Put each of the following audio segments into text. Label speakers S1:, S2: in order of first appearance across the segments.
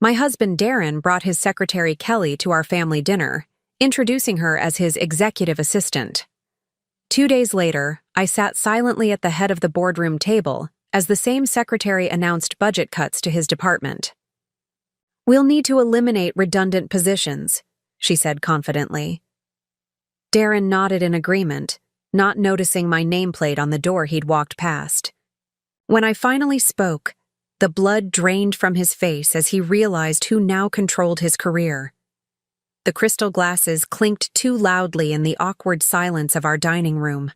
S1: My husband Darren brought his secretary Kelly to our family dinner, introducing her as his executive assistant. 2 days later, I sat silently at the head of the boardroom table as the same secretary announced budget cuts to his department. "We'll need to eliminate redundant positions," she said confidently. Darren nodded in agreement, not noticing my nameplate on the door he'd walked past. When I finally spoke, the blood drained from his face as he realized who now controlled his career. The crystal glasses clinked too loudly in the awkward silence of our dining room.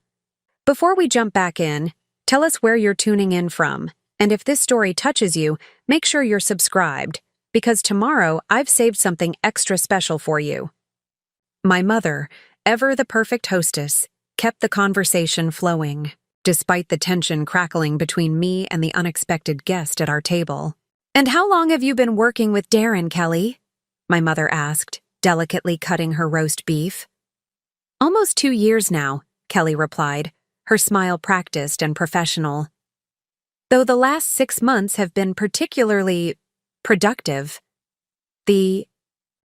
S1: Before we jump back in, tell us where you're tuning in from, and if this story touches you, make sure you're subscribed, because tomorrow I've saved something extra special for you. My mother, ever the perfect hostess, kept the conversation flowing, despite the tension crackling between me and the unexpected guest at our table. "And how long have you been working with Darren, Kelly?" my mother asked, delicately cutting her roast beef. "Almost 2 years now," Kelly replied, her smile practiced and professional. "Though the last 6 months have been particularly productive." The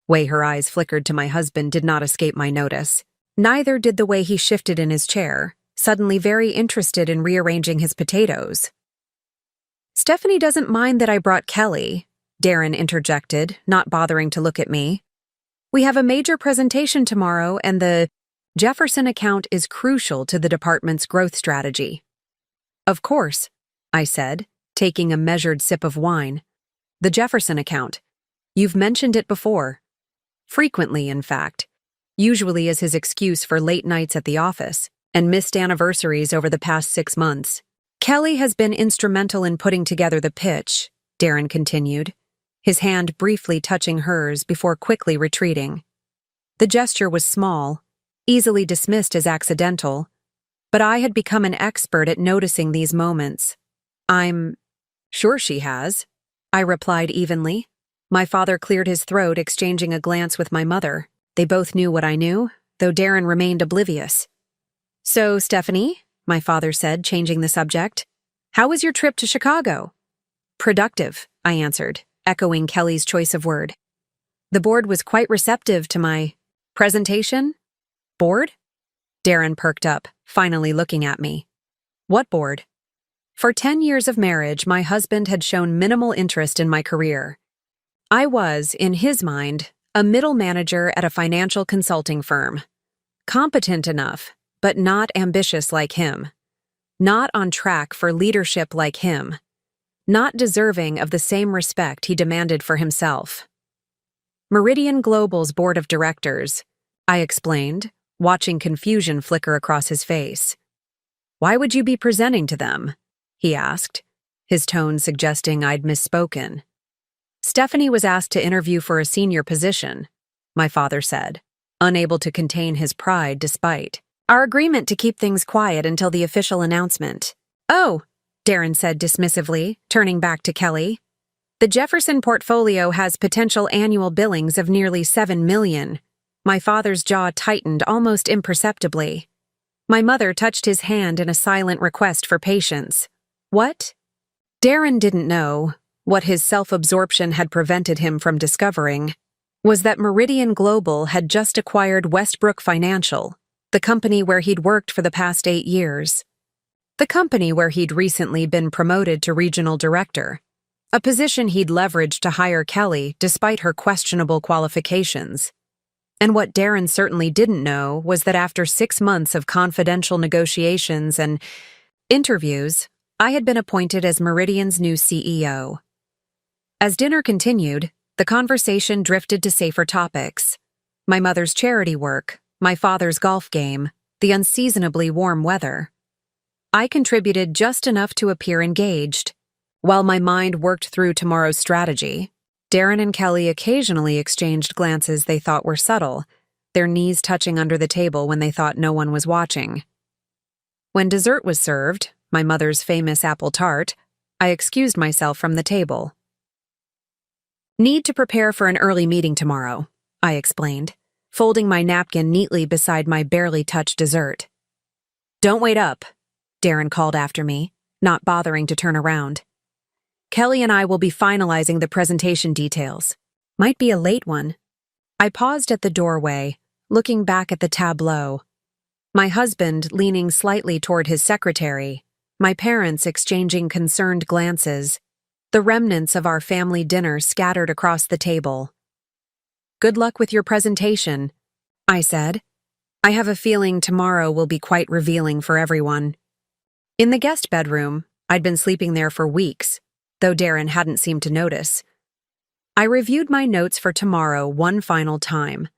S1: way her eyes flickered to my husband did not escape my notice. Neither did the way he shifted in his chair, suddenly very interested in rearranging his potatoes. "Stephanie doesn't mind that I brought Kelly," Darren interjected, not bothering to look at me. "We have a major presentation tomorrow, and the Jefferson account is crucial to the department's growth strategy." "Of course," I said, taking a measured sip of wine. "The Jefferson account. You've mentioned it before." Frequently, in fact. Usually as his excuse for late nights at the office and missed anniversaries over the past 6 months. "Kelly has been instrumental in putting together the pitch," Darren continued, his hand briefly touching hers before quickly retreating. The gesture was small, easily dismissed as accidental, but I had become an expert at noticing these moments. "I'm sure she has," I replied evenly. My father cleared his throat, exchanging a glance with my mother. They both knew what I knew, though Darren remained oblivious. "So, Stephanie," my father said, changing the subject, "how was your trip to Chicago?" "Productive," I answered, echoing Kelly's choice of word. "The board was quite receptive to my presentation." "Board?" Darren perked up, finally looking at me. "What board?" For 10 years of marriage, my husband had shown minimal interest in my career. I was, in his mind, a middle manager at a financial consulting firm. Competent enough, but not ambitious like him. Not on track for leadership like him. Not deserving of the same respect he demanded for himself. "Meridian Global's board of directors," I explained, watching confusion flicker across his face. "Why would you be presenting to them?" he asked, his tone suggesting I'd misspoken. "Stephanie was asked to interview for a senior position," my father said, unable to contain his pride despite our agreement to keep things quiet until the official announcement. "Oh," Darren said dismissively, turning back to Kelly. "The Jefferson portfolio has potential annual billings of nearly 7 million. My father's jaw tightened almost imperceptibly. My mother touched his hand in a silent request for patience. "What?" Darren didn't know, what his self-absorption had prevented him from discovering, was that Meridian Global had just acquired Westbrook Financial, the company where he'd worked for the past 8 years. The company where he'd recently been promoted to regional director, a position he'd leveraged to hire Kelly despite her questionable qualifications. And what Darren certainly didn't know was that after 6 months of confidential negotiations and interviews, I had been appointed as Meridian's new CEO. As dinner continued, the conversation drifted to safer topics. My mother's charity work, my father's golf game, the unseasonably warm weather. I contributed just enough to appear engaged. While my mind worked through tomorrow's strategy, Darren and Kelly occasionally exchanged glances they thought were subtle, their knees touching under the table when they thought no one was watching. When dessert was served, my mother's famous apple tart, I excused myself from the table. "Need to prepare for an early meeting tomorrow," I explained, folding my napkin neatly beside my barely touched dessert. "Don't wait up," Darren called after me, not bothering to turn around. Kelly and I will be finalizing the presentation details. Might be a late one. I paused at the doorway, looking back at the tableau. My husband leaning slightly toward his secretary, my parents exchanging concerned glances, the remnants of our family dinner scattered across the table. "Good luck with your presentation," I said. "I have a feeling tomorrow will be quite revealing for everyone." In the guest bedroom, I'd been sleeping there for weeks, though Darren hadn't seemed to notice. I reviewed my notes for tomorrow one final time.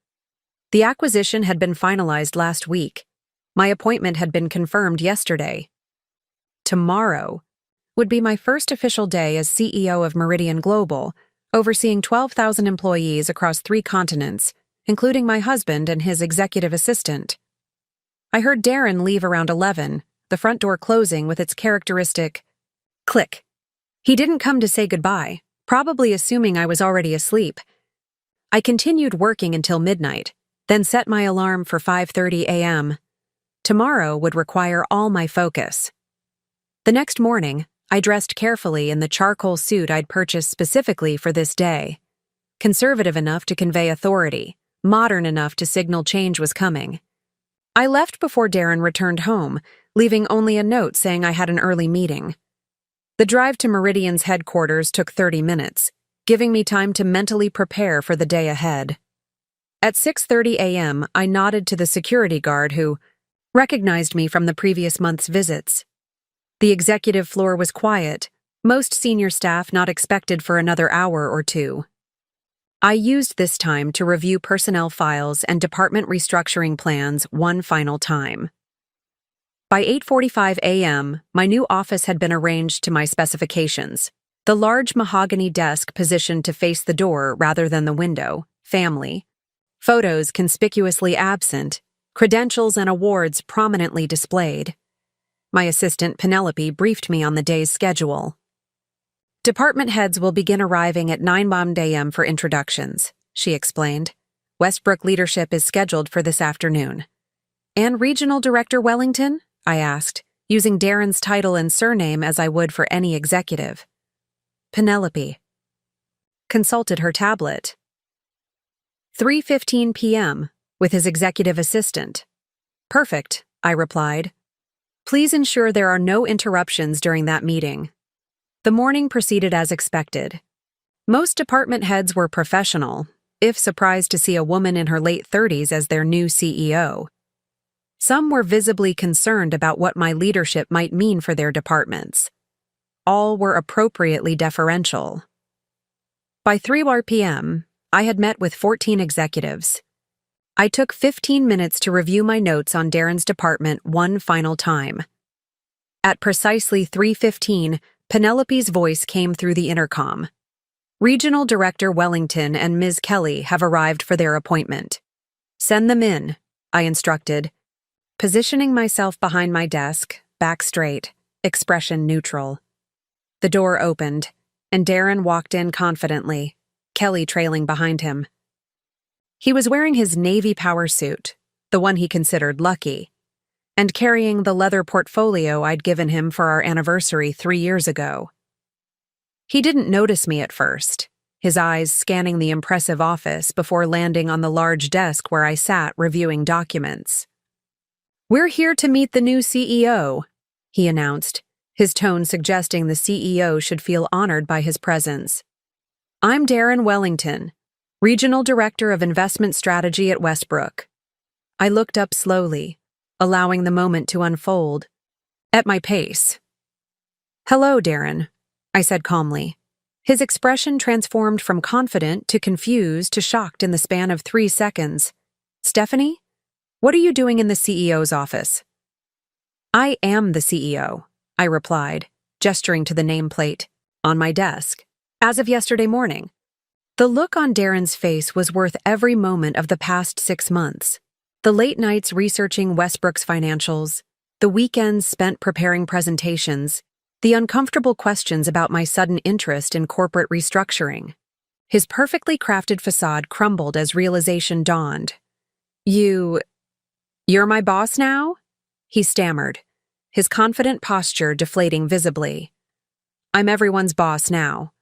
S1: The acquisition had been finalized last week. My appointment had been confirmed yesterday. Tomorrow would be my first official day as CEO of Meridian Global, overseeing 12,000 employees across 3 continents, including my husband and his executive assistant. I heard Darren leave around 11, the front door closing with its characteristic click. He didn't come to say goodbye, probably assuming I was already asleep. I continued working until midnight, then set my alarm for 5:30 a.m. Tomorrow would require all my focus. The next morning, I dressed carefully in the charcoal suit I'd purchased specifically for this day. Conservative enough to convey authority, modern enough to signal change was coming. I left before Darren returned home, leaving only a note saying I had an early meeting. The drive to Meridian's headquarters took 30 minutes, giving me time to mentally prepare for the day ahead. At 6:30 a.m., I nodded to the security guard who recognized me from the previous month's visits. The executive floor was quiet, most senior staff not expected for another hour or two. I used this time to review personnel files and department restructuring plans one final time. By 8:45 a.m., my new office had been arranged to my specifications. The large mahogany desk positioned to face the door rather than the window, family. Photos conspicuously absent, credentials and awards prominently displayed. My assistant Penelope briefed me on the day's schedule. "Department heads will begin arriving at 9 a.m. for introductions," she explained. "Westbrook leadership is scheduled for this afternoon." "And Regional Director Wellington?" I asked, using Darren's title and surname as I would for any executive. Penelope consulted her tablet. 3:15 p.m., with his executive assistant. "Perfect," I replied. "Please ensure there are no interruptions during that meeting." The morning proceeded as expected. Most department heads were professional, if surprised to see a woman in her late 30s as their new CEO. Some were visibly concerned about what my leadership might mean for their departments. All were appropriately deferential. By 3 p.m., I had met with 14 executives. I took 15 minutes to review my notes on Darren's department one final time. At precisely 3:15, Penelope's voice came through the intercom. "Regional Director Wellington and Ms. Kelly have arrived for their appointment. Send them in," I instructed, positioning myself behind my desk, back straight, expression neutral. The door opened, and Darren walked in confidently, Kelly trailing behind him. He was wearing his navy power suit, the one he considered lucky, and carrying the leather portfolio I'd given him for our anniversary 3 years ago. He didn't notice me at first, his eyes scanning the impressive office before landing on the large desk where I sat reviewing documents. "We're here to meet the new CEO," he announced, his tone suggesting the CEO should feel honored by his presence. "I'm Darren Wellington, Regional Director of Investment Strategy at Westbrook." I looked up slowly, allowing the moment to unfold, at my pace. "Hello, Darren," I said calmly. His expression transformed from confident to confused to shocked in the span of 3 seconds. "Stephanie, what are you doing in the CEO's office?" "I am the CEO," I replied, gesturing to the nameplate on my desk, as of yesterday morning. The look on Darren's face was worth every moment of the past 6 months. The late nights researching Westbrook's financials, the weekends spent preparing presentations, the uncomfortable questions about my sudden interest in corporate restructuring. His perfectly crafted facade crumbled as realization dawned. You're my boss now?" he stammered, his confident posture deflating visibly. I'm everyone's boss now.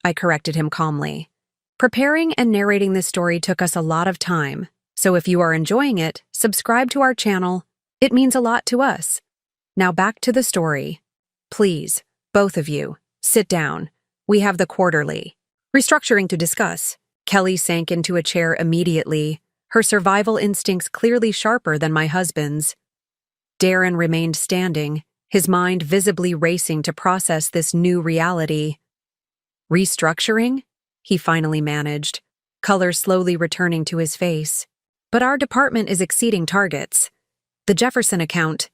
S1: I corrected him calmly. Preparing and narrating this story took us a lot of time, so if you are enjoying it, subscribe to our channel. It means a lot to us. Now back to the story. Please, both of you, sit down. We have the quarterly restructuring to discuss. Kelly sank into a chair immediately, her survival instincts clearly sharper than my husband's. Darren remained standing, his mind visibly racing to process this new reality. Restructuring? He finally managed, color slowly returning to his face. But our department is exceeding targets. The Jefferson account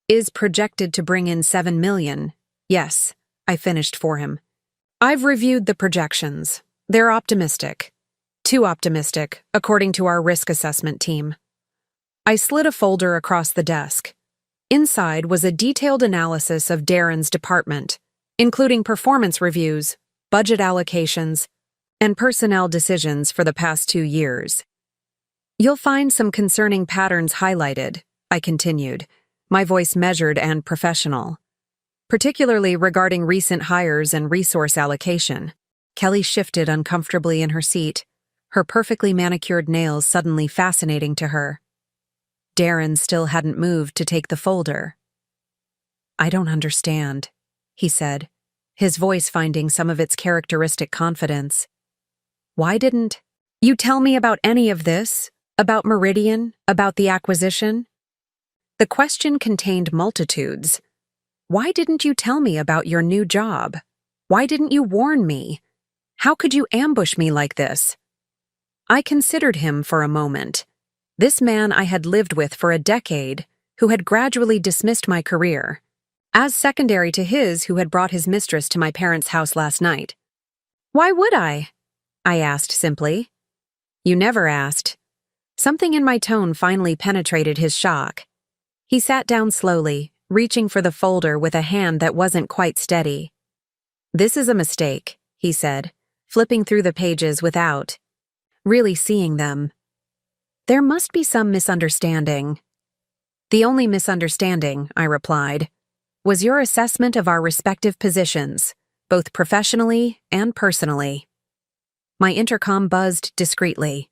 S1: is projected to bring in $7 million. Yes, I finished for him. I've reviewed the projections. They're optimistic. Too optimistic, according to our risk assessment team. I slid a folder across the desk. Inside was a detailed analysis of Darren's department, including performance reviews, budget allocations, and personnel decisions for the past 2 years. You'll find some concerning patterns highlighted, I continued, my voice measured and professional. Particularly regarding recent hires and resource allocation. Kelly shifted uncomfortably in her seat, her perfectly manicured nails suddenly fascinating to her. Darren still hadn't moved to take the folder. I don't understand, he said, his voice finding some of its characteristic confidence. Why didn't you tell me about any of this? About Meridian? About the acquisition? The question contained multitudes. Why didn't you tell me about your new job? Why didn't you warn me? How could you ambush me like this? I considered him for a moment. This man I had lived with for a decade, who had gradually dismissed my career, as secondary to his who had brought his mistress to my parents' house last night. Why would I? I asked simply. You never asked. Something in my tone finally penetrated his shock. He sat down slowly, reaching for the folder with a hand that wasn't quite steady. This is a mistake, he said, flipping through the pages without really seeing them. There must be some misunderstanding. The only misunderstanding, I replied, was your assessment of our respective positions, both professionally and personally. My intercom buzzed discreetly.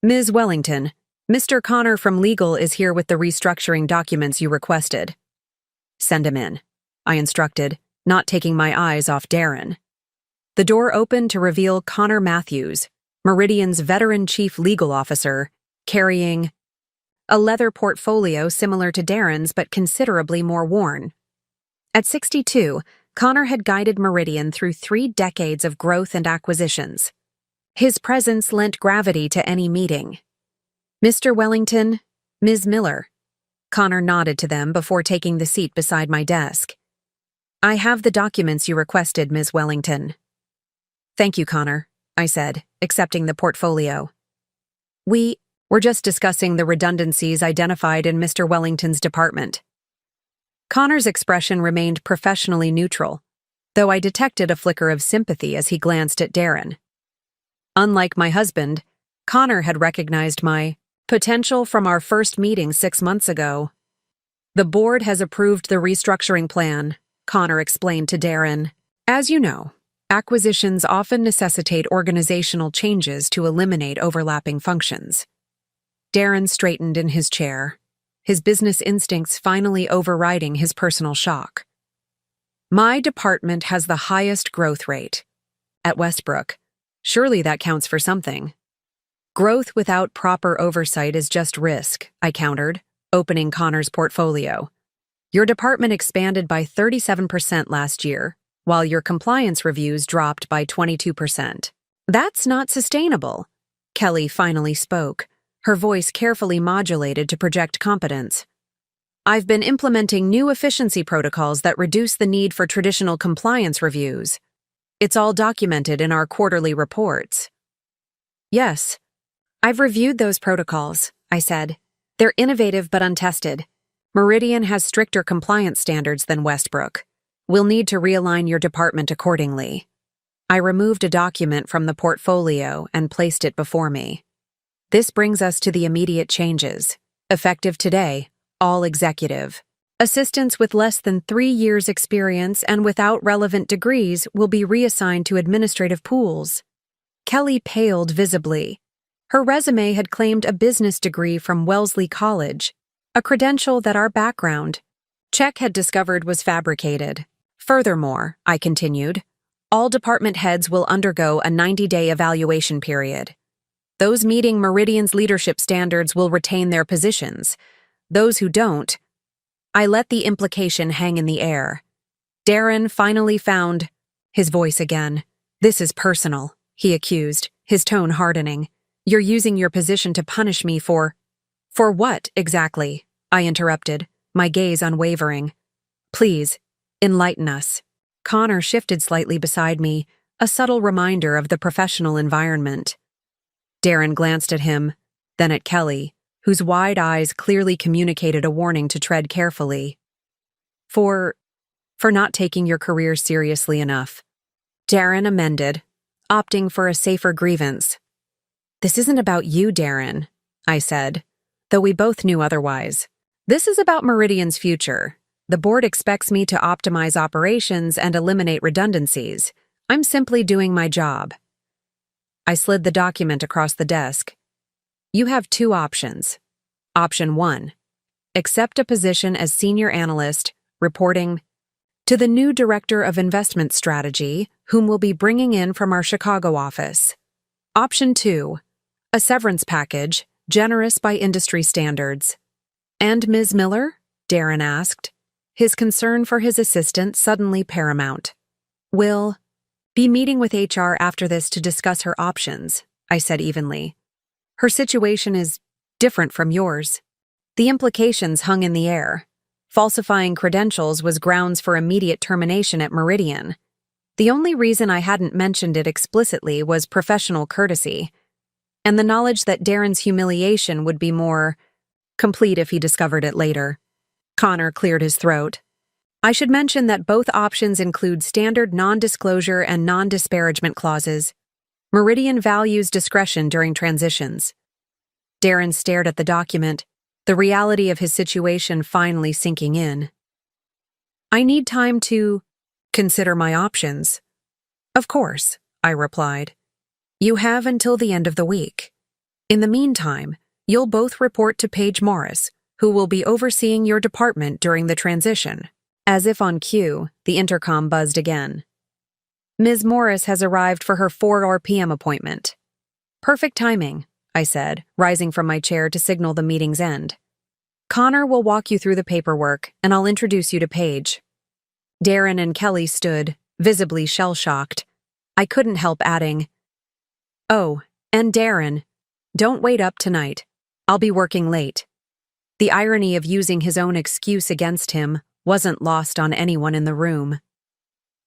S1: Ms. Wellington, Mr. Connor from Legal is here with the restructuring documents you requested. Send him in, I instructed, not taking my eyes off Darren. The door opened to reveal Connor Matthews, Meridian's veteran chief legal officer, carrying a leather portfolio similar to Darren's but considerably more worn. At 62, Connor had guided Meridian through 3 decades of growth and acquisitions. His presence lent gravity to any meeting. Mr. Wellington, Ms. Miller. Connor nodded to them before taking the seat beside my desk. I have the documents you requested, Ms. Wellington. Thank you, Connor, I said, accepting the portfolio. We were just discussing the redundancies identified in Mr. Wellington's department. Connor's expression remained professionally neutral, though I detected a flicker of sympathy as he glanced at Darren. Unlike my husband, Connor had recognized my potential from our first meeting 6 months ago. The board has approved the restructuring plan, Connor explained to Darren. As you know, acquisitions often necessitate organizational changes to eliminate overlapping functions. Darren straightened in his chair, his business instincts finally overriding his personal shock. My department has the highest growth rate. At Westbrook, surely that counts for something. Growth without proper oversight is just risk, I countered, opening Connor's portfolio. Your department expanded by 37% last year, while your compliance reviews dropped by 22%. That's not sustainable. Kelly finally spoke, her voice carefully modulated to project competence. I've been implementing new efficiency protocols that reduce the need for traditional compliance reviews. It's all documented in our quarterly reports. Yes, I've reviewed those protocols, I said. They're innovative but untested. Meridian has stricter compliance standards than Westbrook. We'll need to realign your department accordingly. I removed a document from the portfolio and placed it before me. This brings us to the immediate changes. Effective today, all executive. Assistants with less than 3 years' experience and without relevant degrees will be reassigned to administrative pools. Kelly paled visibly. Her resume had claimed a business degree from Wellesley College, a credential that our background check had discovered was fabricated. Furthermore, I continued, all department heads will undergo a 90-day evaluation period. Those meeting Meridian's leadership standards will retain their positions. Those who don't, I let the implication hang in the air. Darren finally found his voice again. This is personal, he accused, his tone hardening. You're using your position to punish me for what, exactly? I interrupted, my gaze unwavering. Please, enlighten us. Connor shifted slightly beside me, a subtle reminder of the professional environment. Darren glanced at him, then at Kelly, whose wide eyes clearly communicated a warning to tread carefully. For not taking your career seriously enough. Darren amended, opting for a safer grievance. This isn't about you, Darren, I said, though we both knew otherwise. This is about Meridian's future. The board expects me to optimize operations and eliminate redundancies. I'm simply doing my job. I slid the document across the desk. You have 2 options. Option 1. Accept a position as senior analyst, reporting to the new director of investment strategy, whom we'll be bringing in from our Chicago office. Option 2. A severance package, generous by industry standards. And Ms. Miller? Darren asked, his concern for his assistant suddenly paramount. Will be meeting with HR after this to discuss her options, I said evenly. Her situation is different from yours. The implications hung in the air. Falsifying credentials was grounds for immediate termination at Meridian. The only reason I hadn't mentioned it explicitly was professional courtesy, and the knowledge that Darren's humiliation would be more complete if he discovered it later. Connor cleared his throat. I should mention that both options include standard non-disclosure and non-disparagement clauses. Meridian values discretion during transitions. Darren stared at the document, the reality of his situation finally sinking in. I need time to consider my options. Of course, I replied. You have until the end of the week. In the meantime, you'll both report to Paige Morris, who will be overseeing your department during the transition. As if on cue, the intercom buzzed again. Ms. Morris has arrived for her 4 p.m. appointment. Perfect timing, I said, rising from my chair to signal the meeting's end. Connor will walk you through the paperwork, and I'll introduce you to Paige. Darren and Kelly stood, visibly shell-shocked. I couldn't help adding, oh, and Darren, don't wait up tonight. I'll be working late. The irony of using his own excuse against him wasn't lost on anyone in the room.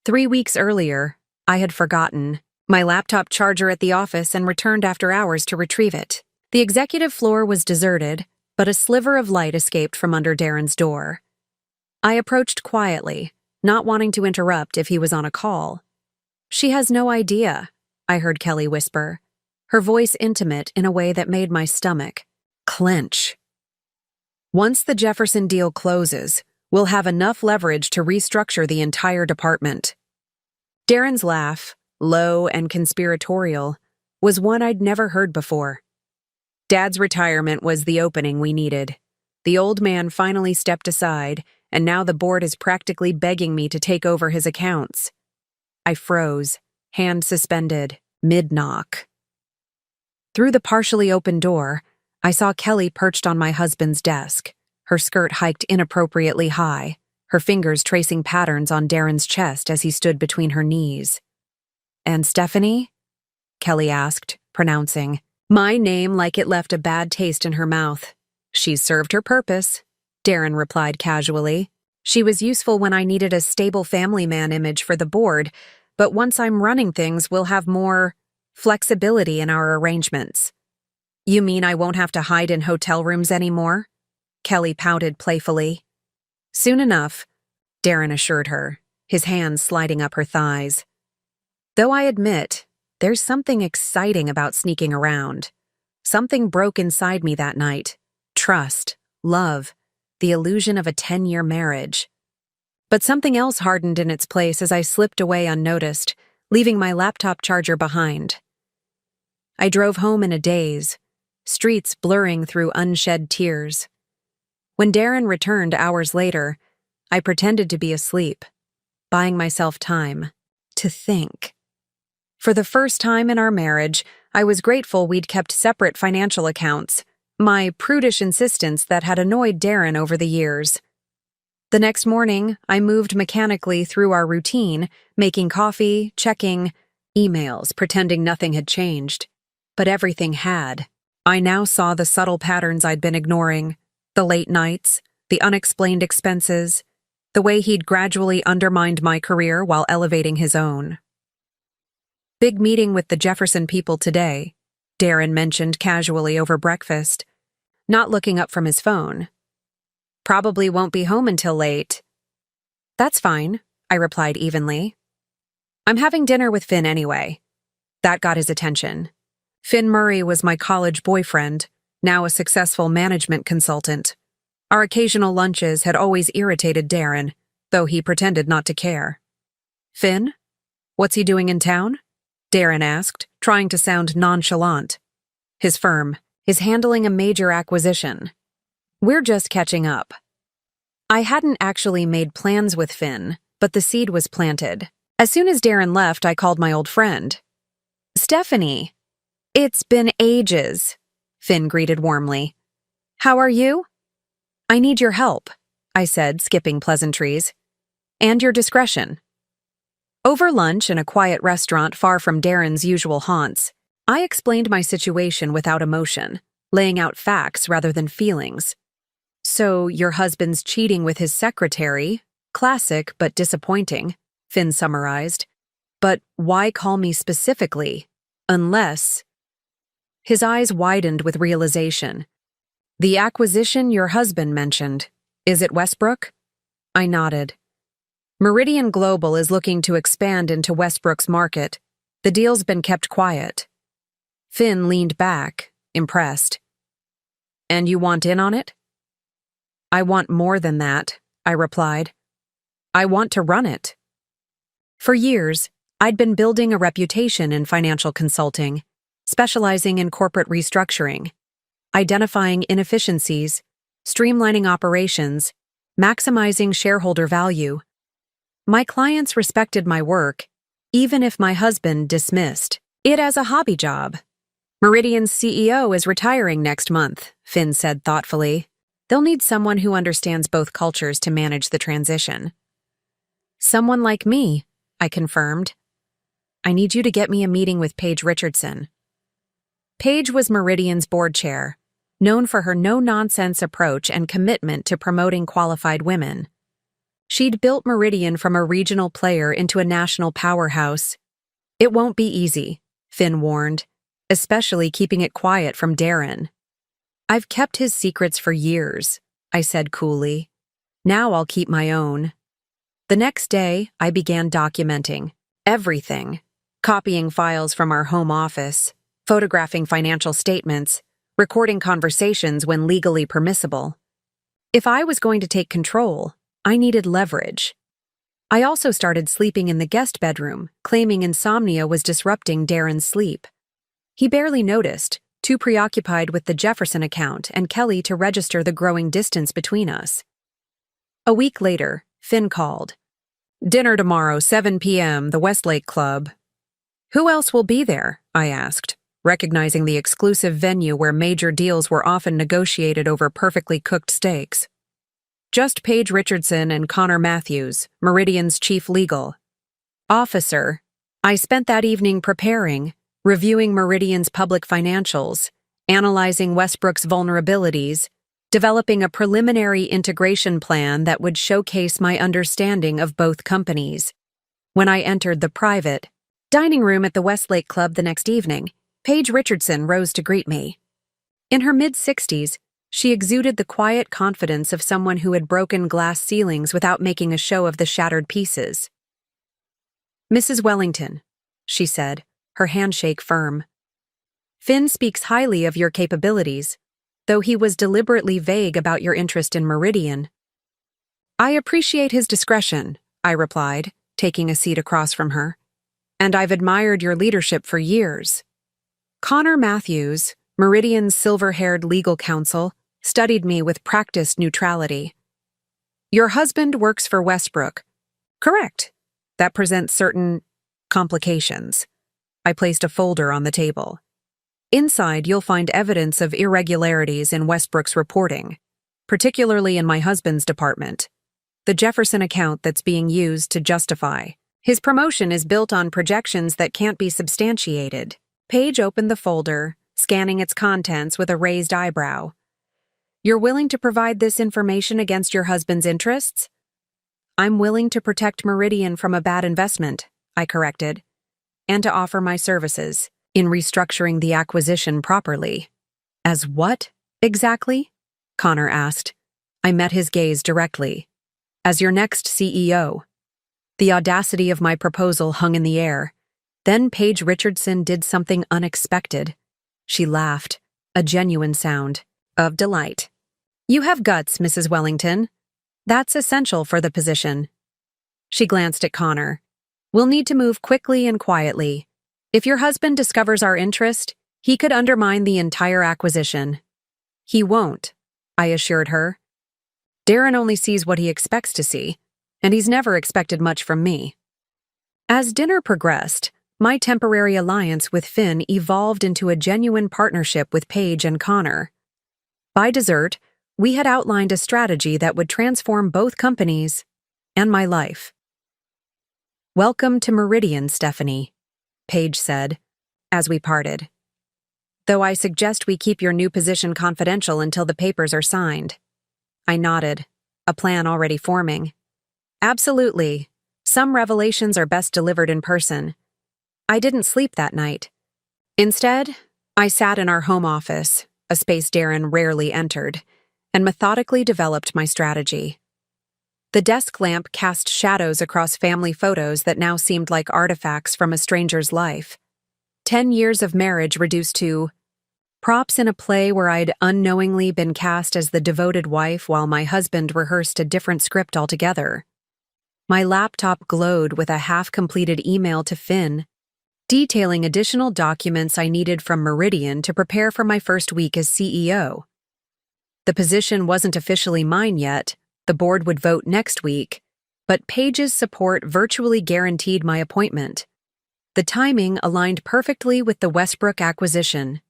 S1: 3 weeks earlier, I had forgotten my laptop charger at the office and returned after hours to retrieve it. The executive floor was deserted, but a sliver of light escaped from under Darren's door. I approached quietly, not wanting to interrupt if he was on a call. She has no idea, I heard Kelly whisper, her voice intimate in a way that made my stomach clench. Once the Jefferson deal closes, we'll have enough leverage to restructure the entire department. Darren's laugh, low and conspiratorial, was one I'd never heard before. Dad's retirement was the opening we needed. The old man finally stepped aside, and now the board is practically begging me to take over his accounts. I froze, hand suspended, mid-knock. Through the partially open door, I saw Kelly perched on my husband's desk, her skirt hiked inappropriately high, her fingers tracing patterns on Darren's chest as he stood between her knees. And Stephanie? Kelly asked, pronouncing my name like it left a bad taste in her mouth. She's served her purpose, Darren replied casually. She was useful when I needed a stable family man image for the board, but once I'm running things, we'll have more flexibility in our arrangements. You mean I won't have to hide in hotel rooms anymore? Kelly pouted playfully. Soon enough, Darren assured her, his hands sliding up her thighs. Though I admit, there's something exciting about sneaking around. Something broke inside me that night. Trust, love, the illusion of a 10-year marriage. But something else hardened in its place as I slipped away unnoticed, leaving my laptop charger behind. I drove home in a daze, streets blurring through unshed tears. When Darren returned hours later, I pretended to be asleep, buying myself time to think. For the first time in our marriage, I was grateful we'd kept separate financial accounts, my prudish insistence that had annoyed Darren over the years. The next morning, I moved mechanically through our routine, making coffee, checking emails, pretending nothing had changed. But everything had. I now saw the subtle patterns I'd been ignoring, the late nights, the unexplained expenses, the way he'd gradually undermined my career while elevating his own. "Big meeting with the Jefferson people today," Darren mentioned casually over breakfast, not looking up from his phone. "Probably won't be home until late." "That's fine," I replied evenly. "I'm having dinner with Finn anyway." That got his attention. Finn Murray was my college boyfriend, now a successful management consultant. Our occasional lunches had always irritated Darren, though he pretended not to care. "Finn? What's he doing in town?" Darren asked, trying to sound nonchalant. "His firm is handling a major acquisition. We're just catching up." I hadn't actually made plans with Finn, but the seed was planted. As soon as Darren left, I called my old friend. "Stephanie." "It's been ages," Finn greeted warmly. "How are you?" "I need your help," I said, skipping pleasantries. "And your discretion." Over lunch in a quiet restaurant far from Darren's usual haunts, I explained my situation without emotion, laying out facts rather than feelings. "So, your husband's cheating with his secretary. Classic but disappointing," Finn summarized. "But why call me specifically? Unless—" His eyes widened with realization. "The acquisition your husband mentioned. Is it Westbrook?" I nodded. "Meridian Global is looking to expand into Westbrook's market. The deal's been kept quiet." Finn leaned back, impressed. "And you want in on it?" "I want more than that," I replied. "I want to run it." For years, I'd been building a reputation in financial consulting, specializing in corporate restructuring, identifying inefficiencies, streamlining operations, maximizing shareholder value. My clients respected my work, even if my husband dismissed it as a hobby job. "Meridian's CEO is retiring next month," Finn said thoughtfully. "They'll need someone who understands both cultures to manage the transition." "Someone like me," I confirmed. "I need you to get me a meeting with Paige Richardson." Paige was Meridian's board chair, known for her no-nonsense approach and commitment to promoting qualified women. She'd built Meridian from a regional player into a national powerhouse. "It won't be easy," Finn warned, "especially keeping it quiet from Darren." "I've kept his secrets for years," I said coolly. "Now I'll keep my own." The next day, I began documenting everything, copying files from our home office, photographing financial statements, recording conversations when legally permissible. If I was going to take control, I needed leverage. I also started sleeping in the guest bedroom, claiming insomnia was disrupting Darren's sleep. He barely noticed, too preoccupied with the Jefferson account and Kelly to register the growing distance between us. A week later, Finn called. "Dinner tomorrow, 7 p.m., the Westlake Club." "Who else will be there?" I asked, recognizing the exclusive venue where major deals were often negotiated over perfectly cooked steaks. "Just Paige Richardson and Connor Matthews, Meridian's chief legal officer." I spent that evening preparing, reviewing Meridian's public financials, analyzing Westbrook's vulnerabilities, developing a preliminary integration plan that would showcase my understanding of both companies. When I entered the private dining room at the Westlake Club the next evening, Paige Richardson rose to greet me. In her mid-60s, she exuded the quiet confidence of someone who had broken glass ceilings without making a show of the shattered pieces. "Mrs. Wellington," she said, her handshake firm. "Finn speaks highly of your capabilities. though he was deliberately vague about your interest in Meridian. I appreciate his discretion, I replied, taking a seat across from her. And I've admired your leadership for years. Connor Matthews, Meridian's silver-haired legal counsel, studied me with practiced neutrality. Your husband works for Westbrook. Correct. That presents certain complications. I placed a folder on the table. Inside, you'll find evidence of irregularities in Westbrook's reporting, particularly in my husband's department. The Jefferson account that's being used to justify his promotion is built on projections that can't be substantiated. Paige opened the folder, scanning its contents with a raised eyebrow. You're willing to provide this information against your husband's interests? I'm willing to protect Meridian from a bad investment, I corrected, and to offer my services in restructuring the acquisition properly. As what, exactly? Connor asked. I met his gaze directly. As your next CEO. The audacity of my proposal hung in the air. Then Paige Richardson did something unexpected. She laughed, a genuine sound of delight. You have guts, Mrs. Wellington. That's essential for the position. She glanced at Connor. We'll need to move quickly and quietly. If your husband discovers our interest, he could undermine the entire acquisition. He won't, I assured her. Darren only sees what he expects to see, and he's never expected much from me. As dinner progressed, my temporary alliance with Finn evolved into a genuine partnership with Paige and Connor. By dessert, we had outlined a strategy that would transform both companies and my life. Welcome to Meridian, Stephanie, Paige said, as we parted. Though I suggest we keep your new position confidential until the papers are signed. I nodded, a plan already forming. Absolutely. Some revelations are best delivered in person. I didn't sleep that night. Instead, I sat in our home office, a space Darren rarely entered, and methodically developed my strategy. The desk lamp cast shadows across family photos that now seemed like artifacts from a stranger's life. 10 years of marriage reduced to props in a play where I'd unknowingly been cast as the devoted wife while my husband rehearsed a different script altogether. My laptop glowed with a half-completed email to Finn, detailing additional documents I needed from Meridian to prepare for my first week as CEO. The position wasn't officially mine yet, the board would vote next week, but Paige's support virtually guaranteed my appointment. The timing aligned perfectly with the Westbrook acquisition.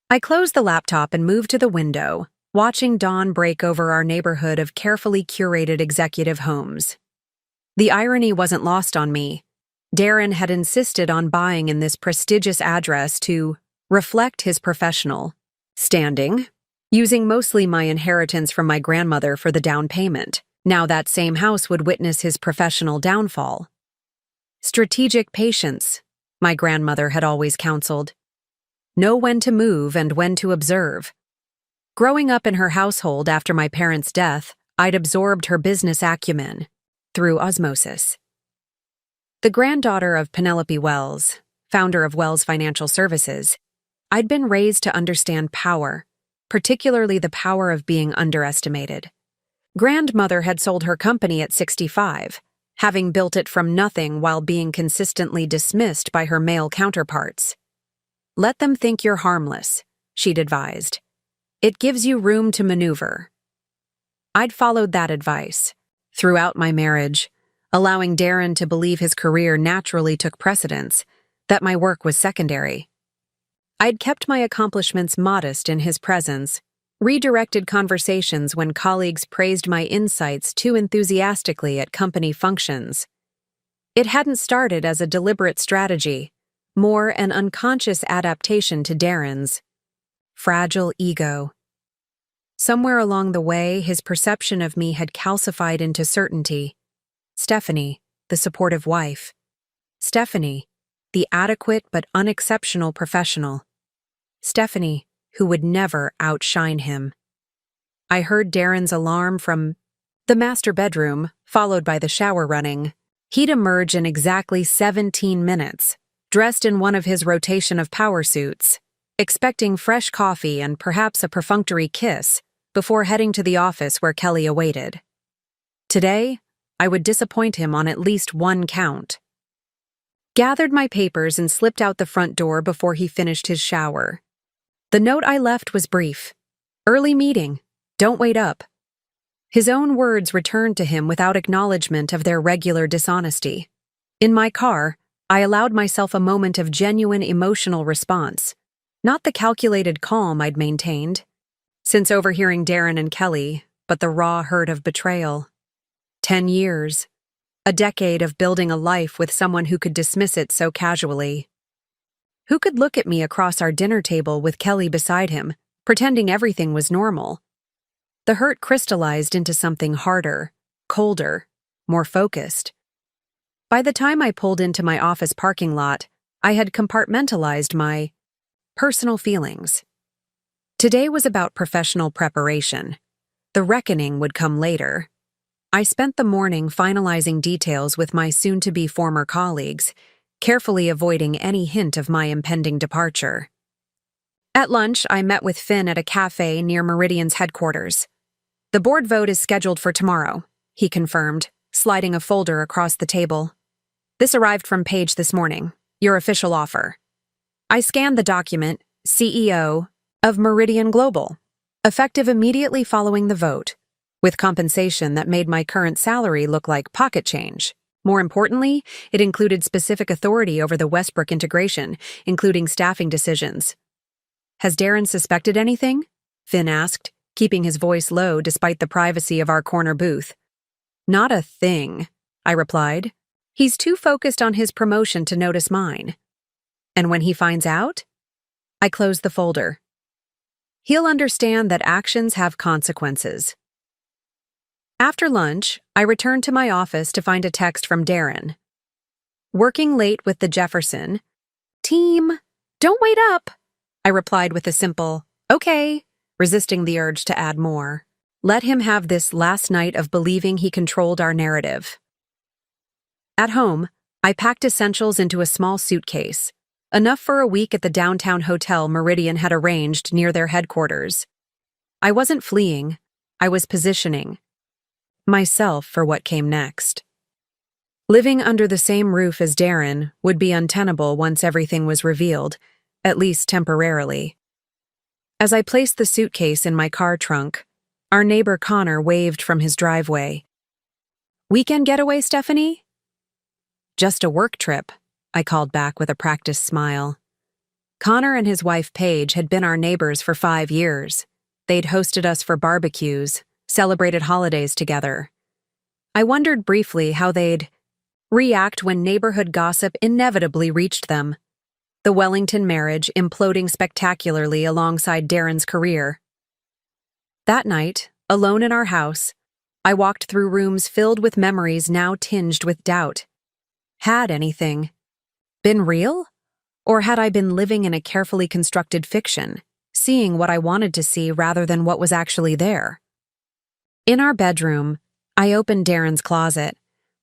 S1: I closed the laptop and moved to the window, watching dawn break over our neighborhood of carefully curated executive homes. The irony wasn't lost on me. Darren had insisted on buying in this prestigious address to reflect his professional standing, using mostly my inheritance from my grandmother for the down payment. Now that same house would witness his professional downfall. Strategic patience, my grandmother had always counseled. Know when to move and when to observe. Growing up in her household after my parents' death, I'd absorbed her business acumen through osmosis. The granddaughter of Penelope Wells, founder of Wells Financial Services, I'd been raised to understand power, particularly the power of being underestimated. Grandmother had sold her company at 65, having built it from nothing while being consistently dismissed by her male counterparts. Let them think you're harmless, she'd advised. It gives you room to maneuver. I'd followed that advice throughout my marriage, allowing Darren to believe his career naturally took precedence, that my work was secondary. I'd kept my accomplishments modest in his presence, redirected conversations when colleagues praised my insights too enthusiastically at company functions. It hadn't started as a deliberate strategy, more an unconscious adaptation to Darren's fragile ego. Somewhere along the way, his perception of me had calcified into certainty. Stephanie, the supportive wife. Stephanie, the adequate but unexceptional professional. Stephanie, who would never outshine him. I heard Darren's alarm from the master bedroom, followed by the shower running. He'd emerge in exactly 17 minutes, dressed in one of his rotation of power suits, expecting fresh coffee and perhaps a perfunctory kiss before heading to the office where Kelly awaited. Today, I would disappoint him on at least one count. Gathered my papers and slipped out the front door before he finished his shower. The note I left was brief. Early meeting. Don't wait up. His own words returned to him without acknowledgement of their regular dishonesty. In my car, I allowed myself a moment of genuine emotional response, not the calculated calm I'd maintained since overhearing Darren and Kelly, but the raw hurt of betrayal. 10 years. A decade of building a life with someone who could dismiss it so casually. Who could look at me across our dinner table with Kelly beside him, pretending everything was normal? The hurt crystallized into something harder, colder, more focused. By the time I pulled into my office parking lot, I had compartmentalized my personal feelings. Today was about professional preparation. The reckoning would come later. I spent the morning finalizing details with my soon-to-be former colleagues, carefully avoiding any hint of my impending departure. At lunch, I met with Finn at a cafe near Meridian's headquarters. The board vote is scheduled for tomorrow, he confirmed, sliding a folder across the table. This arrived from Paige this morning, your official offer. I scanned the document, CEO of Meridian Global, effective immediately following the vote, with compensation that made my current salary look like pocket change. More importantly, it included specific authority over the Westbrook integration, including staffing decisions. Has Darren suspected anything? Finn asked, keeping his voice low despite the privacy of our corner booth. Not a thing, I replied. He's too focused on his promotion to notice mine. And when he finds out? I closed the folder. He'll understand that actions have consequences. After lunch, I returned to my office to find a text from Darren. Working late with the Jefferson team, don't wait up, I replied with a simple, okay, resisting the urge to add more. Let him have this last night of believing he controlled our narrative. At home, I packed essentials into a small suitcase, enough for a week at the downtown hotel Meridian had arranged near their headquarters. I wasn't fleeing, I was positioning myself for what came next. Living under the same roof as Darren would be untenable once everything was revealed, at least temporarily. As I placed the suitcase in my car trunk, our neighbor Connor waved from his driveway. Weekend getaway, Stephanie? Just a work trip, I called back with a practiced smile. Connor and his wife Paige had been our neighbors for 5 years. They'd hosted us for barbecues, celebrated holidays together. I wondered briefly how they'd react when neighborhood gossip inevitably reached them. The Wellington marriage imploding spectacularly alongside Darren's career. That night, alone in our house, I walked through rooms filled with memories now tinged with doubt. Had anything been real? Or had I been living in a carefully constructed fiction, seeing what I wanted to see rather than what was actually there? In our bedroom, I opened Darren's closet,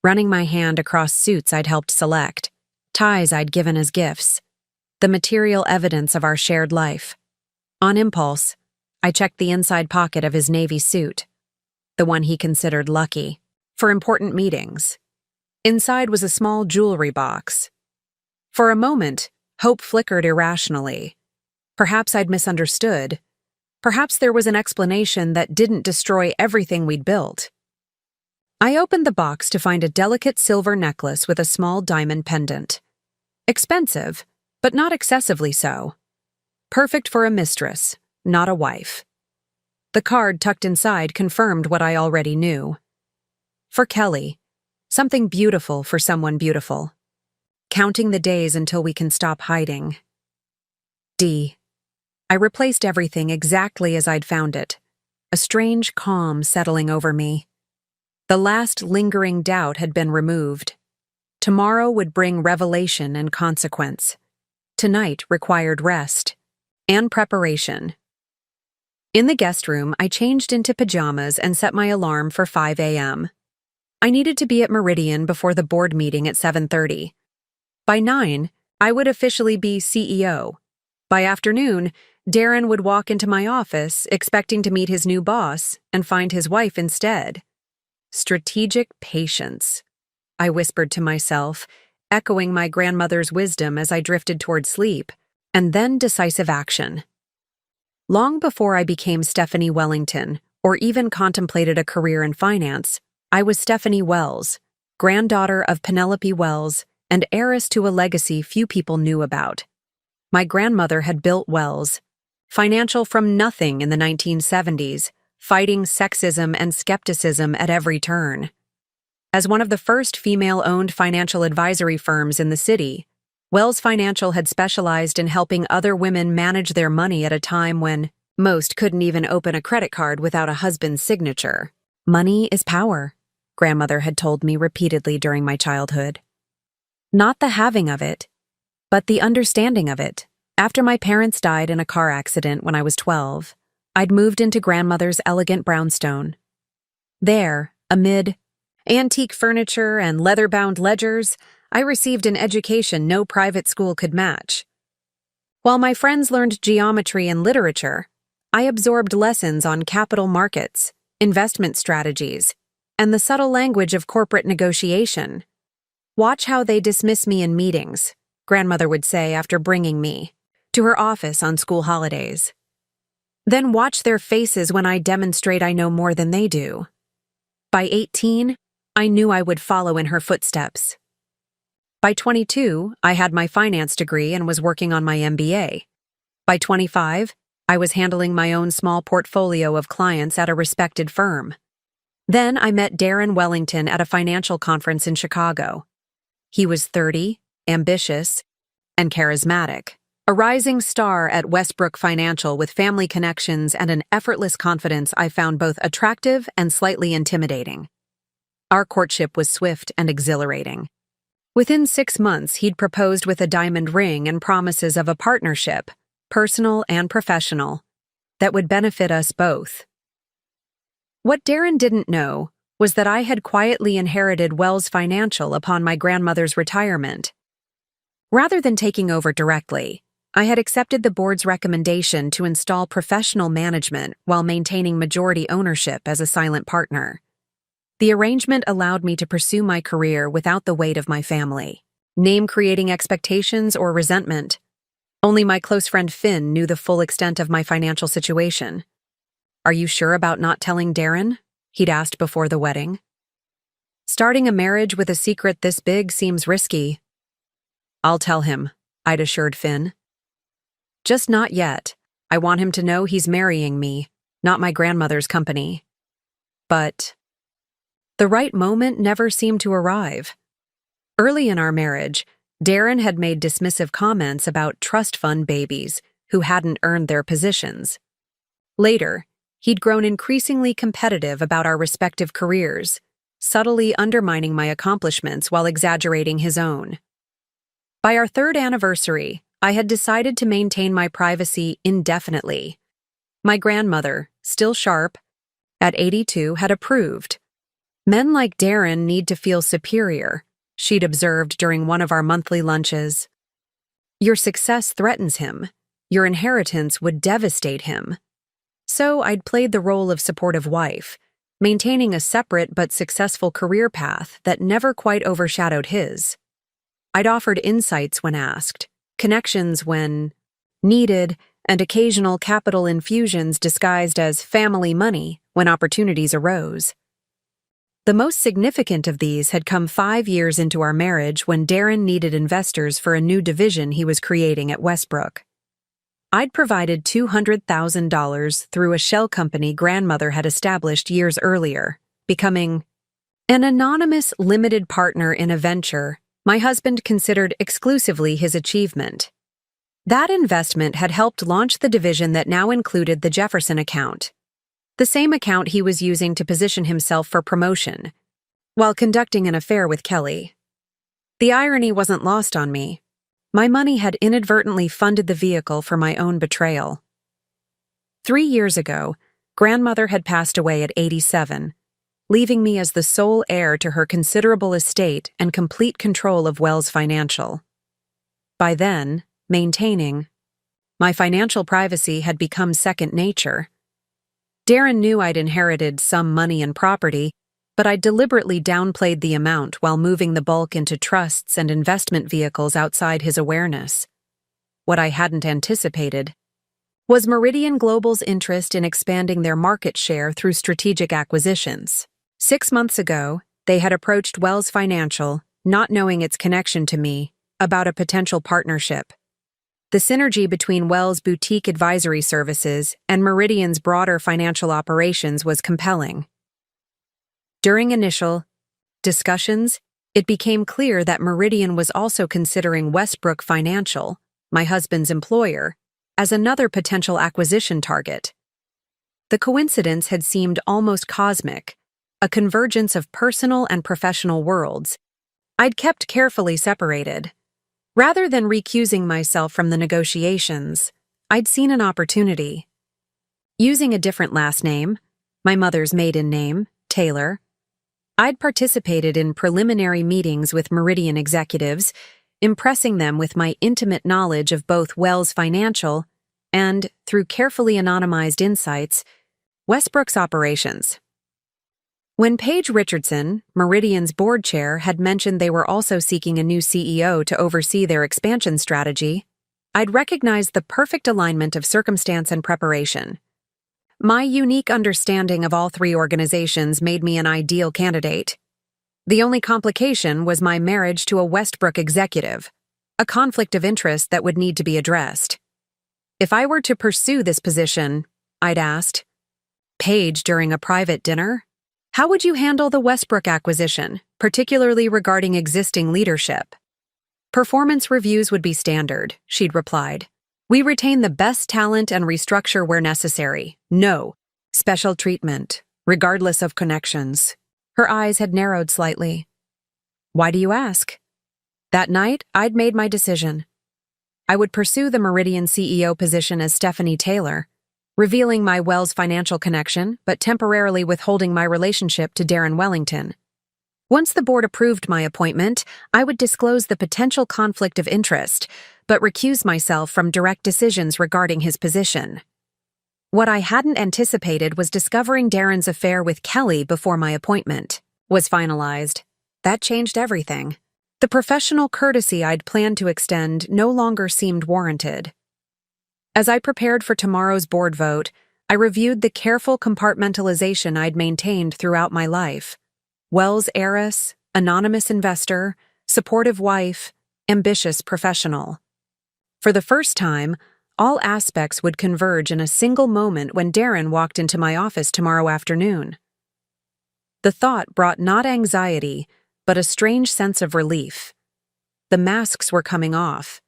S1: running my hand across suits I'd helped select, ties I'd given as gifts, the material evidence of our shared life. On impulse, I checked the inside pocket of his navy suit, the one he considered lucky, for important meetings. Inside was a small jewelry box. For a moment, hope flickered irrationally. Perhaps I'd misunderstood. Perhaps there was an explanation that didn't destroy everything we'd built. I opened the box to find a delicate silver necklace with a small diamond pendant. Expensive, but not excessively so. Perfect for a mistress, not a wife. The card tucked inside confirmed what I already knew. For Kelly, something beautiful for someone beautiful. Counting the days until we can stop hiding. D. I replaced everything exactly as I'd found it, a strange calm settling over me. The last lingering doubt had been removed. Tomorrow would bring revelation and consequence. Tonight required rest and preparation. In the guest room, I changed into pajamas and set my alarm for 5 a.m. I needed to be at Meridian before the board meeting at 7:30. By 9, I would officially be CEO. By afternoon, Darren would walk into my office expecting to meet his new boss and find his wife instead. Strategic patience, I whispered to myself, echoing my grandmother's wisdom as I drifted toward sleep, and then decisive action. Long before I became Stephanie Wellington, or even contemplated a career in finance, I was Stephanie Wells, granddaughter of Penelope Wells and heiress to a legacy few people knew about. My grandmother had built Wells, financial from nothing in the 1970s, fighting sexism and skepticism at every turn. As one of the first female-owned financial advisory firms in the city, Wells Financial had specialized in helping other women manage their money at a time when most couldn't even open a credit card without a husband's signature. Money is power, grandmother had told me repeatedly during my childhood. Not the having of it, but the understanding of it. After my parents died in a car accident when I was 12, I'd moved into grandmother's elegant brownstone. There, amid antique furniture and leather-bound ledgers, I received an education no private school could match. While my friends learned geometry and literature, I absorbed lessons on capital markets, investment strategies, and the subtle language of corporate negotiation. "Watch how they dismiss me in meetings," grandmother would say after bringing me to her office on school holidays. "Then watch their faces when I demonstrate I know more than they do." By 18, I knew I would follow in her footsteps. By 22, I had my finance degree and was working on my MBA. By 25, I was handling my own small portfolio of clients at a respected firm. Then I met Darren Wellington at a financial conference in Chicago. He was 30, ambitious, and charismatic, a rising star at Westbrook Financial with family connections and an effortless confidence I found both attractive and slightly intimidating. Our courtship was swift and exhilarating. Within 6 months, he'd proposed with a diamond ring and promises of a partnership, personal and professional, that would benefit us both. What Darren didn't know was that I had quietly inherited Wells Financial upon my grandmother's retirement. Rather than taking over directly, I had accepted the board's recommendation to install professional management while maintaining majority ownership as a silent partner. The arrangement allowed me to pursue my career without the weight of my family, name-creating expectations or resentment. Only my close friend Finn knew the full extent of my financial situation. "Are you sure about not telling Darren?" he'd asked before the wedding. "Starting a marriage with a secret this big seems risky." "I'll tell him," I'd assured Finn. "Just not yet. I want him to know he's marrying me, not my grandmother's company." But the right moment never seemed to arrive. Early in our marriage, Darren had made dismissive comments about trust fund babies who hadn't earned their positions. Later, he'd grown increasingly competitive about our respective careers, subtly undermining my accomplishments while exaggerating his own. By our 3rd anniversary, I had decided to maintain my privacy indefinitely. My grandmother, still sharp, at 82, had approved. "Men like Darren need to feel superior," she'd observed during one of our monthly lunches. "Your success threatens him. Your inheritance would devastate him." So I'd played the role of supportive wife, maintaining a separate but successful career path that never quite overshadowed his. I'd offered insights when asked, connections when needed, and occasional capital infusions disguised as family money when opportunities arose. The most significant of these had come 5 years into our marriage when Darren needed investors for a new division he was creating at Westbrook. I'd provided $200,000 through a shell company grandmother had established years earlier, becoming an anonymous limited partner in a venture my husband considered exclusively his achievement. That investment had helped launch the division that now included the Jefferson account, the same account he was using to position himself for promotion, while conducting an affair with Kelly. The irony wasn't lost on me. My money had inadvertently funded the vehicle for my own betrayal. 3 years ago, grandmother had passed away at 87, leaving me as the sole heir to her considerable estate and complete control of Wells Financial. By then, maintaining My financial privacy had become second nature. Darren knew I'd inherited some money and property, but I deliberately downplayed the amount while moving the bulk into trusts and investment vehicles outside his awareness. What I hadn't anticipated was Meridian Global's interest in expanding their market share through strategic acquisitions. 6 months ago, they had approached Wells Financial, not knowing its connection to me, about a potential partnership. The synergy between Wells' boutique advisory services and Meridian's broader financial operations was compelling. During initial discussions, it became clear that Meridian was also considering Westbrook Financial, my husband's employer, as another potential acquisition target. The coincidence had seemed almost cosmic, a convergence of personal and professional worlds I'd kept carefully separated. Rather than recusing myself from the negotiations, I'd seen an opportunity. Using a different last name, my mother's maiden name, Taylor, I'd participated in preliminary meetings with Meridian executives, impressing them with my intimate knowledge of both Wells Financial and, through carefully anonymized insights, Westbrook's operations. When Paige Richardson, Meridian's board chair, had mentioned they were also seeking a new CEO to oversee their expansion strategy, I'd recognized the perfect alignment of circumstance and preparation. My unique understanding of all three organizations made me an ideal candidate. The only complication was my marriage to a Westbrook executive, a conflict of interest that would need to be addressed. If I were to pursue this position, I'd asked Paige during a private dinner, how would you handle the Westbrook acquisition, particularly regarding existing leadership? Performance reviews would be standard, she'd replied. We retain the best talent and restructure where necessary. No special treatment, regardless of connections. Her eyes had narrowed slightly. Why do you ask? That night, I'd made my decision. I would pursue the Meridian CEO position as Stephanie Taylor, revealing my Wells Financial connection, but temporarily withholding my relationship to Darren Wellington. Once the board approved my appointment, I would disclose the potential conflict of interest, but recuse myself from direct decisions regarding his position. What I hadn't anticipated was discovering Darren's affair with Kelly before my appointment was finalized. That changed everything. The professional courtesy I'd planned to extend no longer seemed warranted. As I prepared for tomorrow's board vote, I reviewed the careful compartmentalization I'd maintained throughout my life. Wells heiress, anonymous investor, supportive wife, ambitious professional. For the first time, all aspects would converge in a single moment when Darren walked into my office tomorrow afternoon. The thought brought not anxiety, but a strange sense of relief. The masks were coming off.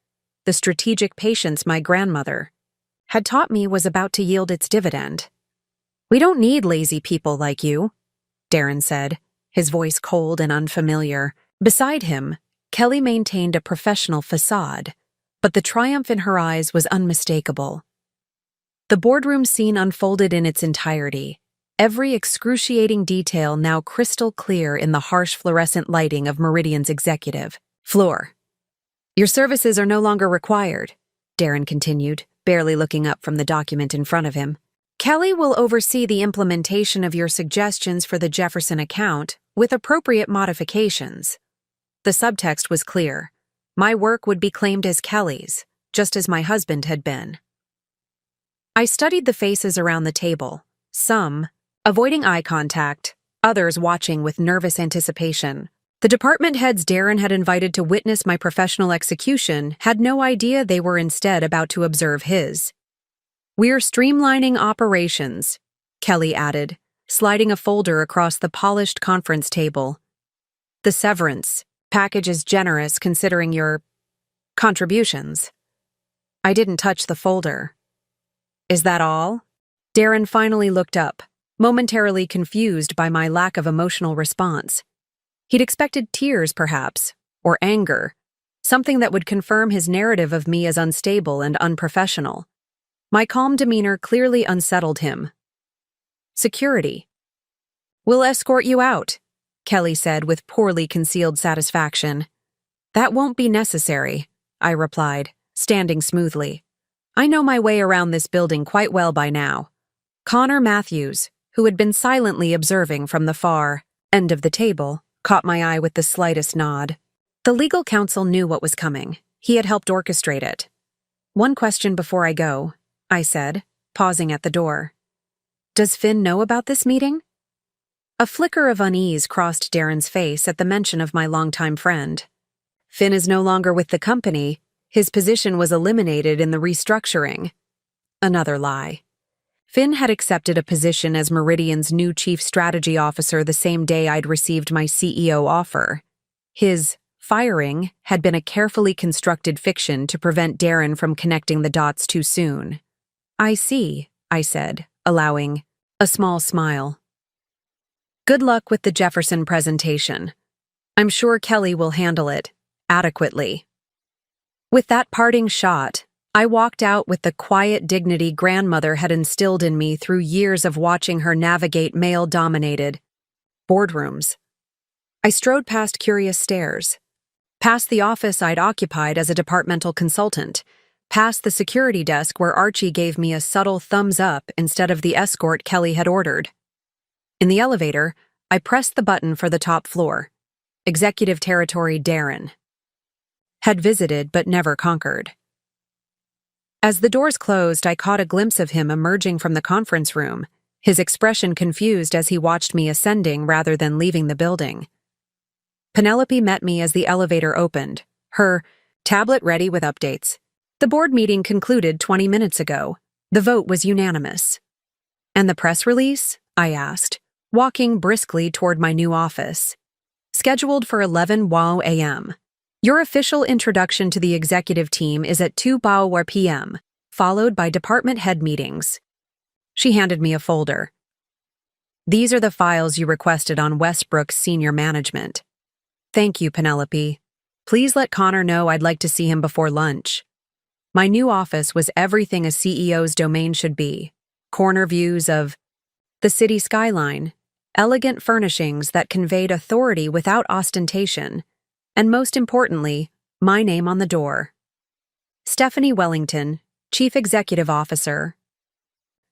S1: The strategic patience my grandmother had taught me was about to yield its dividend. We don't need lazy people like you, Darren said, his voice cold and unfamiliar. Beside him, Kelly maintained a professional facade, but the triumph in her eyes was unmistakable. The boardroom scene unfolded in its entirety, every excruciating detail now crystal clear in the harsh fluorescent lighting of Meridian's executive floor. Your services are no longer required, Darren continued, barely looking up from the document in front of him. Kelly will oversee the implementation of your suggestions for the Jefferson account with appropriate modifications. The subtext was clear. My work would be claimed as Kelly's, just as my husband had been. I studied the faces around the table, some avoiding eye contact, others watching with nervous anticipation. The department heads Darren had invited to witness my professional execution had no idea they were instead about to observe his. We're streamlining operations, Kelly added, sliding a folder across the polished conference table. The severance package is generous considering your contributions. I didn't touch the folder. Is that all? Darren finally looked up, momentarily confused by my lack of emotional response. He'd expected tears, perhaps, or anger, something that would confirm his narrative of me as unstable and unprofessional. My calm demeanor clearly unsettled him. Security. We'll escort you out, Kelly said with poorly concealed satisfaction. That won't be necessary, I replied, standing smoothly. I know my way around this building quite well by now. Connor Matthews, who had been silently observing from the far end of the table, caught my eye with the slightest nod. The legal counsel knew what was coming. He had helped orchestrate it. "One question before I go," I said, pausing at the door. "Does Finn know about this meeting?" A flicker of unease crossed Darren's face at the mention of my longtime friend. "Finn is no longer with the company. His position was eliminated in the restructuring." Another lie. Finn had accepted a position as Meridian's new chief strategy officer the same day I'd received my CEO offer. His firing had been a carefully constructed fiction to prevent Darren from connecting the dots too soon. "I see," I said, allowing a small smile. "Good luck with the Jefferson presentation. I'm sure Kelly will handle it adequately." With that parting shot, I walked out with the quiet dignity grandmother had instilled in me through years of watching her navigate male-dominated boardrooms. I strode past curious stares, past the office I'd occupied as a departmental consultant, past the security desk where Archie gave me a subtle thumbs up instead of the escort Kelly had ordered. In the elevator, I pressed the button for the top floor. Executive Territory Darren. Had visited but never conquered. As the doors closed, I caught a glimpse of him emerging from the conference room, his expression confused as he watched me ascending rather than leaving the building. Penelope met me as the elevator opened, her tablet ready with updates. The board meeting concluded 20 minutes ago. The vote was unanimous. "And the press release?" I asked, walking briskly toward my new office. "Scheduled for 11 a.m. Your official introduction to the executive team is at 2 p.m., followed by department head meetings." She handed me a folder. "These are the files you requested on Westbrook's senior management." "Thank you, Penelope. Please let Connor know I'd like to see him before lunch." My new office was everything a CEO's domain should be. Corner views of the city skyline, elegant furnishings that conveyed authority without ostentation, and most importantly, my name on the door. Stephanie Wellington, Chief Executive Officer.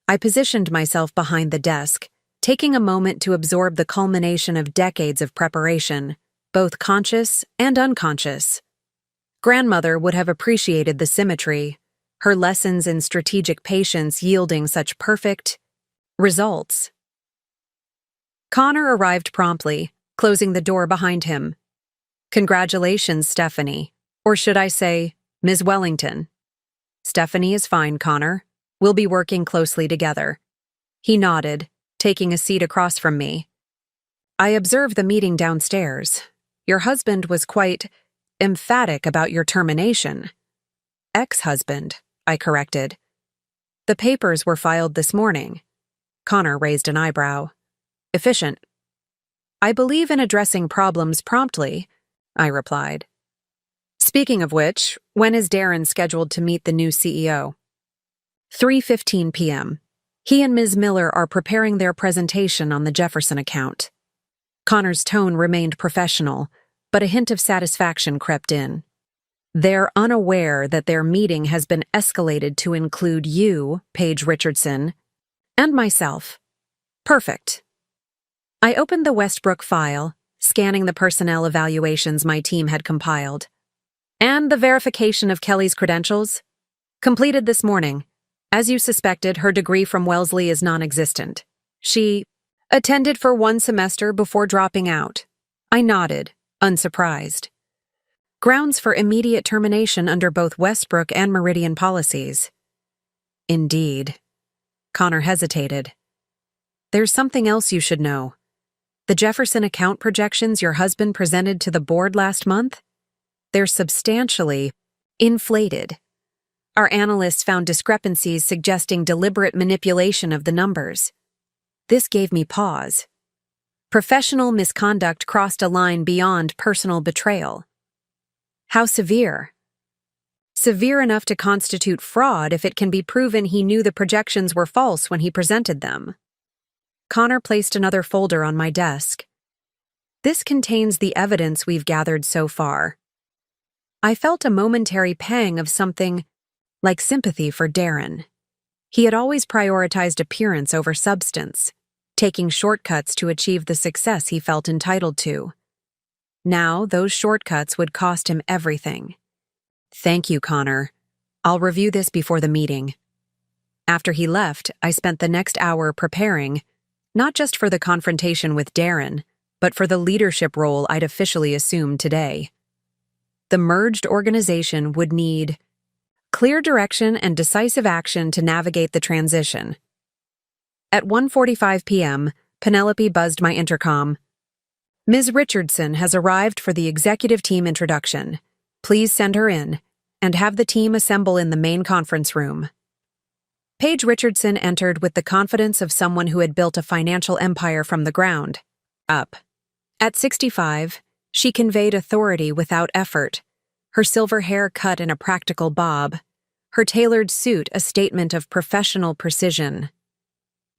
S1: I positioned myself behind the desk, taking a moment to absorb the culmination of decades of preparation, both conscious and unconscious. Grandmother would have appreciated the symmetry, her lessons in strategic patience yielding such perfect results. Connor arrived promptly, closing the door behind him. "Congratulations, Stephanie. Or should I say, Ms. Wellington?" "Stephanie is fine, Connor. We'll be working closely together." He nodded, taking a seat across from me. "I observed the meeting downstairs. Your husband was quite emphatic about your termination." "Ex-husband," I corrected. "The papers were filed this morning." Connor raised an eyebrow. "Efficient." "I believe in addressing problems promptly," I replied. "Speaking of which, when is Darren scheduled to meet the new CEO?" 3:15 p.m. He and Ms. Miller are preparing their presentation on the Jefferson account. Connor's tone remained professional, but a hint of satisfaction crept in. "They're unaware that their meeting has been escalated to include you, Paige Richardson, and myself." Perfect. I opened the Westbrook file, scanning the personnel evaluations my team had compiled. "And the verification of Kelly's credentials? Completed this morning. As you suspected, her degree from Wellesley is non-existent. She attended for 1 semester before dropping out." I nodded, unsurprised. "Grounds for immediate termination under both Westbrook and Meridian policies." "Indeed." Connor hesitated. "There's something else you should know. The Jefferson account projections your husband presented to the board last month? They're substantially inflated. Our analysts found discrepancies suggesting deliberate manipulation of the numbers." This gave me pause. Professional misconduct crossed a line beyond personal betrayal. How severe? Severe enough to constitute fraud if it can be proven he knew the projections were false when he presented them. Connor placed another folder on my desk. "This contains the evidence we've gathered so far." I felt a momentary pang of something like sympathy for Darren. He had always prioritized appearance over substance, taking shortcuts to achieve the success he felt entitled to. Now, those shortcuts would cost him everything. "Thank you, Connor. I'll review this before the meeting." After he left, I spent the next hour preparing, not just for the confrontation with Darren, but for the leadership role I'd officially assumed today. The merged organization would need clear direction and decisive action to navigate the transition. At 1:45 p.m., Penelope buzzed my intercom. "Ms. Richardson has arrived for the executive team introduction. Please send her in, and have the team assemble in the main conference room." Paige Richardson entered with the confidence of someone who had built a financial empire from the ground up. At 65, she conveyed authority without effort, her silver hair cut in a practical bob, her tailored suit a statement of professional precision.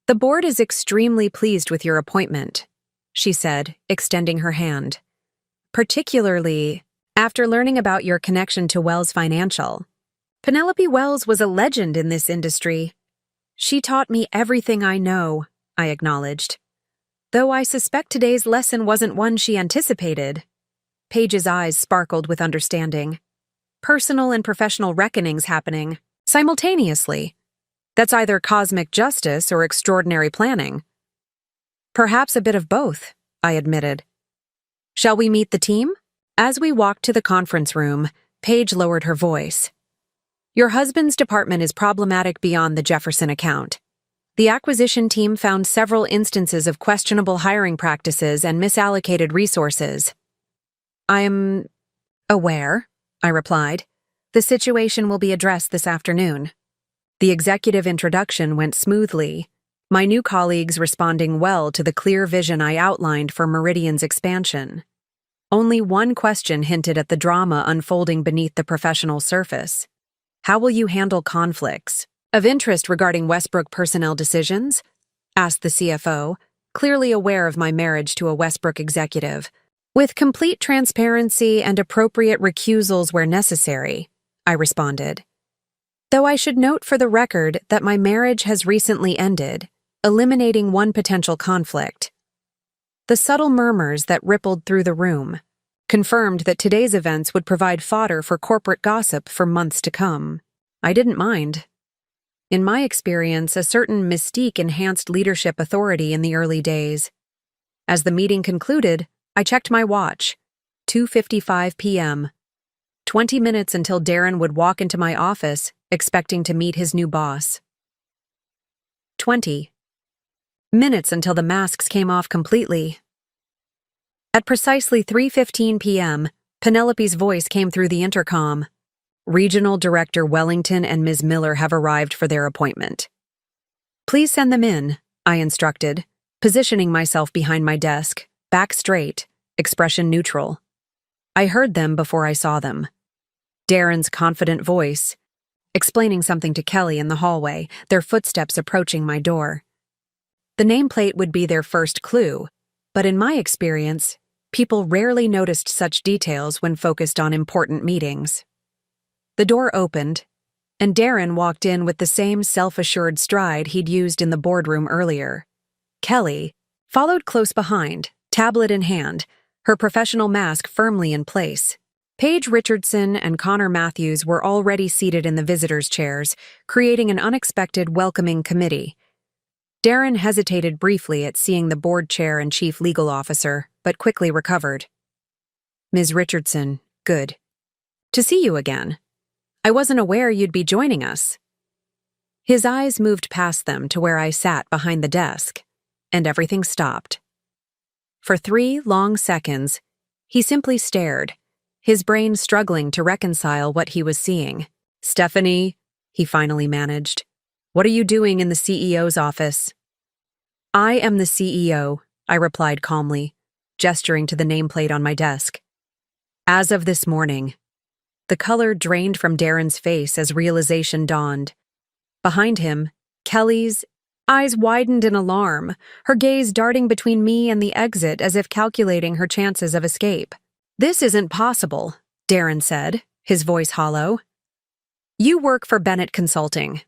S1: "The board is extremely pleased with your appointment," she said, extending her hand. "Particularly after learning about your connection to Wells Financial. Penelope Wells was a legend in this industry. She taught me everything I know," I acknowledged. "Though I suspect today's lesson wasn't one she anticipated." Paige's eyes sparkled with understanding. "Personal and professional reckonings happening simultaneously. That's either cosmic justice or extraordinary planning." "Perhaps a bit of both," I admitted. "Shall we meet the team?" As we walked to the conference room, Paige lowered her voice. "Your husband's department is problematic beyond the Jefferson account. The acquisition team found several instances of questionable hiring practices and misallocated resources." "I'm aware," I replied. "The situation will be addressed this afternoon." The executive introduction went smoothly, my new colleagues responding well to the clear vision I outlined for Meridian's expansion. Only one question hinted at the drama unfolding beneath the professional surface. "How will you handle conflicts of interest regarding Westbrook personnel decisions?" asked the CFO, clearly aware of my marriage to a Westbrook executive. "With complete transparency and appropriate recusals where necessary," I responded. Though I should note for the record that my marriage has recently ended, eliminating one potential conflict. The subtle murmurs that rippled through the room confirmed that today's events would provide fodder for corporate gossip for months to come. I didn't mind. In my experience, a certain mystique enhanced leadership authority in the early days. As the meeting concluded, I checked my watch. 2:55 p.m. 20 minutes until Darren would walk into my office, expecting to meet his new boss. 20 minutes until the masks came off completely. At precisely 3:15 p.m., Penelope's voice came through the intercom. "Regional Director Wellington and Ms. Miller have arrived for their appointment." "Please send them in," I instructed, positioning myself behind my desk, back straight, expression neutral. I heard them before I saw them. Darren's confident voice, explaining something to Kelly in the hallway, their footsteps approaching my door. The nameplate would be their first clue, but in my experience, people rarely noticed such details when focused on important meetings. The door opened, and Darren walked in with the same self-assured stride he'd used in the boardroom earlier. Kelly followed close behind, tablet in hand, her professional mask firmly in place. Paige Richardson and Connor Matthews were already seated in the visitors' chairs, creating an unexpected, welcoming committee. Darren hesitated briefly at seeing the board chair and chief legal officer, but quickly recovered. "Ms. Richardson, good to see you again. I wasn't aware you'd be joining us." His eyes moved past them to where I sat behind the desk, and everything stopped. For 3 long seconds, he simply stared, his brain struggling to reconcile what he was seeing. "Stephanie," he finally managed, "what are you doing in the CEO's office?" "I am the CEO," I replied calmly, gesturing to the nameplate on my desk. "As of this morning." The color drained from Darren's face as realization dawned. Behind him, Kelly's eyes widened in alarm, her gaze darting between me and the exit as if calculating her chances of escape. "This isn't possible," Darren said, his voice hollow. You work for Bennett Consulting.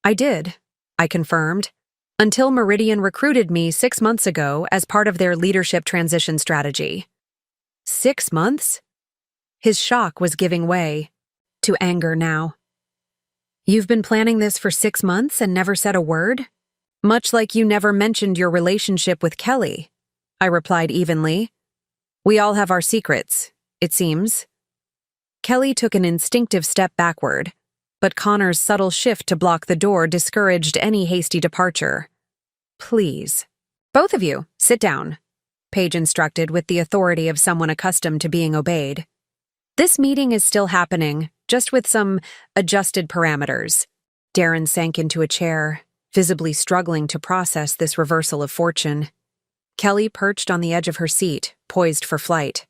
S1: I did, I confirmed, until Meridian recruited me 6 months ago as part of their leadership transition strategy. 6 months? His shock was giving way to anger now. You've been planning this for 6 months and never said a word? Much like you never mentioned your relationship with Kelly, I replied evenly. We all have our secrets, it seems. Kelly took an instinctive step backward, but Connor's subtle shift to block the door discouraged any hasty departure. Please. Both of you, sit down, Paige instructed with the authority of someone accustomed to being obeyed. This meeting is still happening, just with some adjusted parameters. Darren sank into a chair, visibly struggling to process this reversal of fortune. Kelly perched on the edge of her seat, poised for flight.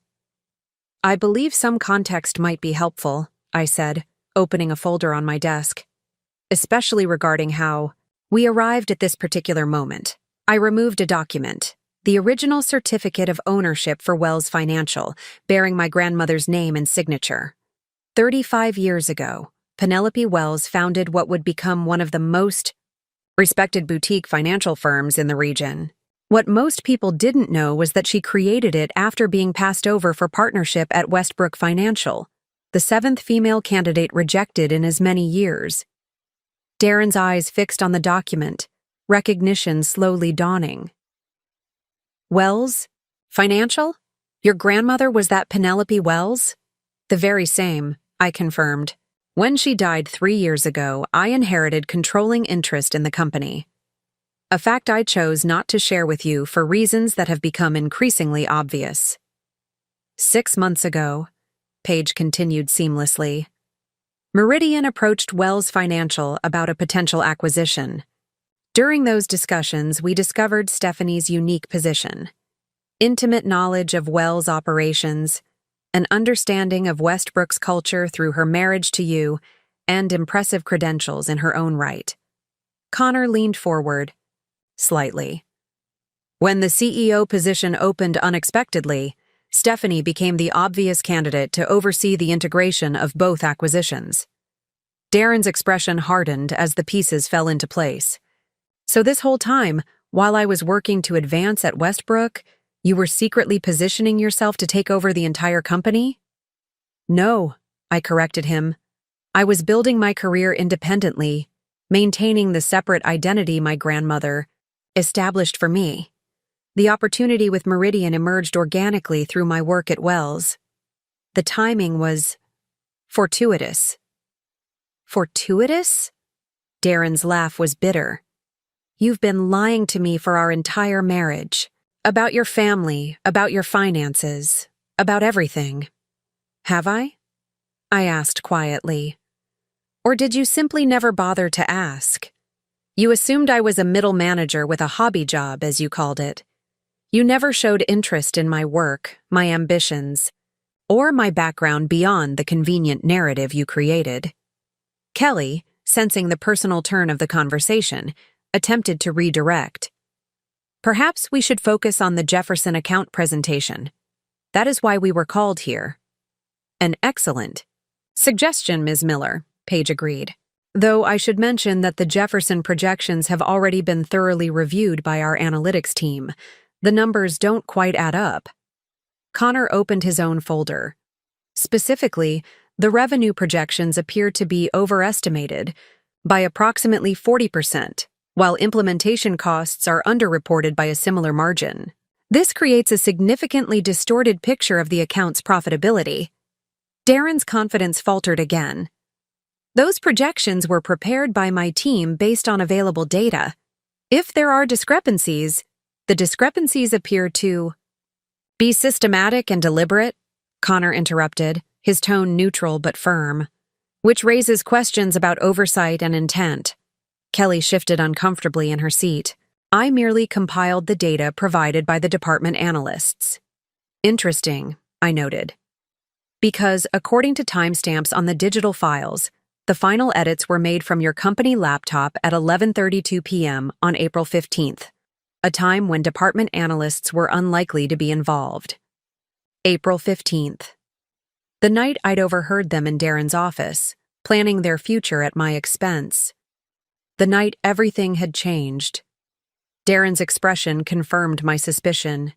S1: I believe some context might be helpful, I said, opening a folder on my desk. Especially regarding how we arrived at this particular moment. I removed a document, the original certificate of ownership for Wells Financial, bearing my grandmother's name and signature. 35 years ago, Penelope Wells founded what would become one of the most respected boutique financial firms in the region. What most people didn't know was that she created it after being passed over for partnership at Westbrook Financial, the 7th female candidate rejected in as many years. Darren's eyes fixed on the document, recognition slowly dawning. Wells? Financial? Your grandmother was that Penelope Wells? The very same, I confirmed. When she died 3 years ago, I inherited controlling interest in the company. A fact I chose not to share with you for reasons that have become increasingly obvious. 6 months ago, Paige continued seamlessly, Meridian approached Wells Financial about a potential acquisition. During those discussions, we discovered Stephanie's unique position. Intimate knowledge of Wells' operations, an understanding of Westbrook's culture through her marriage to you, and impressive credentials in her own right. Connor leaned forward, slightly. When the CEO position opened unexpectedly, Stephanie became the obvious candidate to oversee the integration of both acquisitions. Darren's expression hardened as the pieces fell into place. So this whole time, while I was working to advance at Westbrook, you were secretly positioning yourself to take over the entire company? No, I corrected him. I was building my career independently, maintaining the separate identity my grandmother established for me. The opportunity with Meridian emerged organically through my work at Wells. The timing was fortuitous. Fortuitous? Darren's laugh was bitter. You've been lying to me for our entire marriage. About your family, about your finances, about everything. Have I? I asked quietly. Or did you simply never bother to ask? You assumed I was a middle manager with a hobby job, as you called it. You never showed interest in my work, my ambitions, or my background beyond the convenient narrative you created. Kelly, sensing the personal turn of the conversation, attempted to redirect. Perhaps we should focus on the Jefferson account presentation. That is why we were called here. An excellent suggestion, Ms. Miller, Paige agreed. Though I should mention that the Jefferson projections have already been thoroughly reviewed by our analytics team. The numbers don't quite add up. Connor opened his own folder. Specifically, the revenue projections appear to be overestimated by approximately 40%, while implementation costs are underreported by a similar margin. This creates a significantly distorted picture of the account's profitability. Darren's confidence faltered again. Those projections were prepared by my team based on available data. If there are discrepancies, the discrepancies appear to be systematic and deliberate, Connor interrupted, his tone neutral but firm, which raises questions about oversight and intent. Kelly shifted uncomfortably in her seat. I merely compiled the data provided by the department analysts. Interesting, I noted. Because, according to timestamps on the digital files, the final edits were made from your company laptop at 11:32 p.m. on April 15th, a time when department analysts were unlikely to be involved. April 15th. The night I'd overheard them in Darren's office, planning their future at my expense. The night everything had changed. Darren's expression confirmed my suspicion.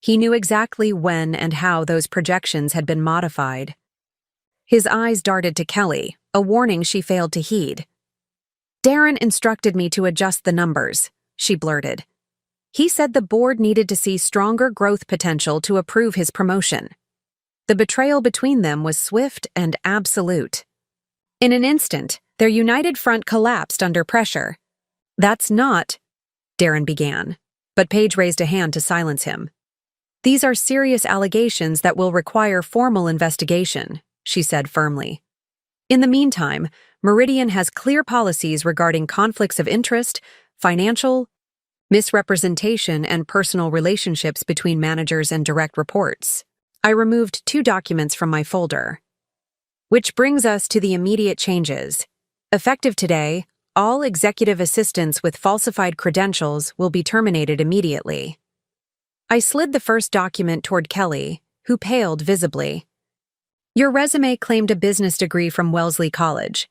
S1: He knew exactly when and how those projections had been modified. His eyes darted to Kelly, a warning she failed to heed. "Darren instructed me to adjust the numbers," she blurted. "He said the board needed to see stronger growth potential to approve his promotion." The betrayal between them was swift and absolute. In an instant, their united front collapsed under pressure. "That's not," Darren began, but Paige raised a hand to silence him. "These are serious allegations that will require formal investigation," she said firmly. "In the meantime, Meridian has clear policies regarding conflicts of interest, financial misrepresentation, and personal relationships between managers and direct reports." I removed 2 documents from my folder. "Which brings us to the immediate changes. Effective today, all executive assistants with falsified credentials will be terminated immediately." I slid the first document toward Kelly, who paled visibly. "Your resume claimed a business degree from Wellesley College.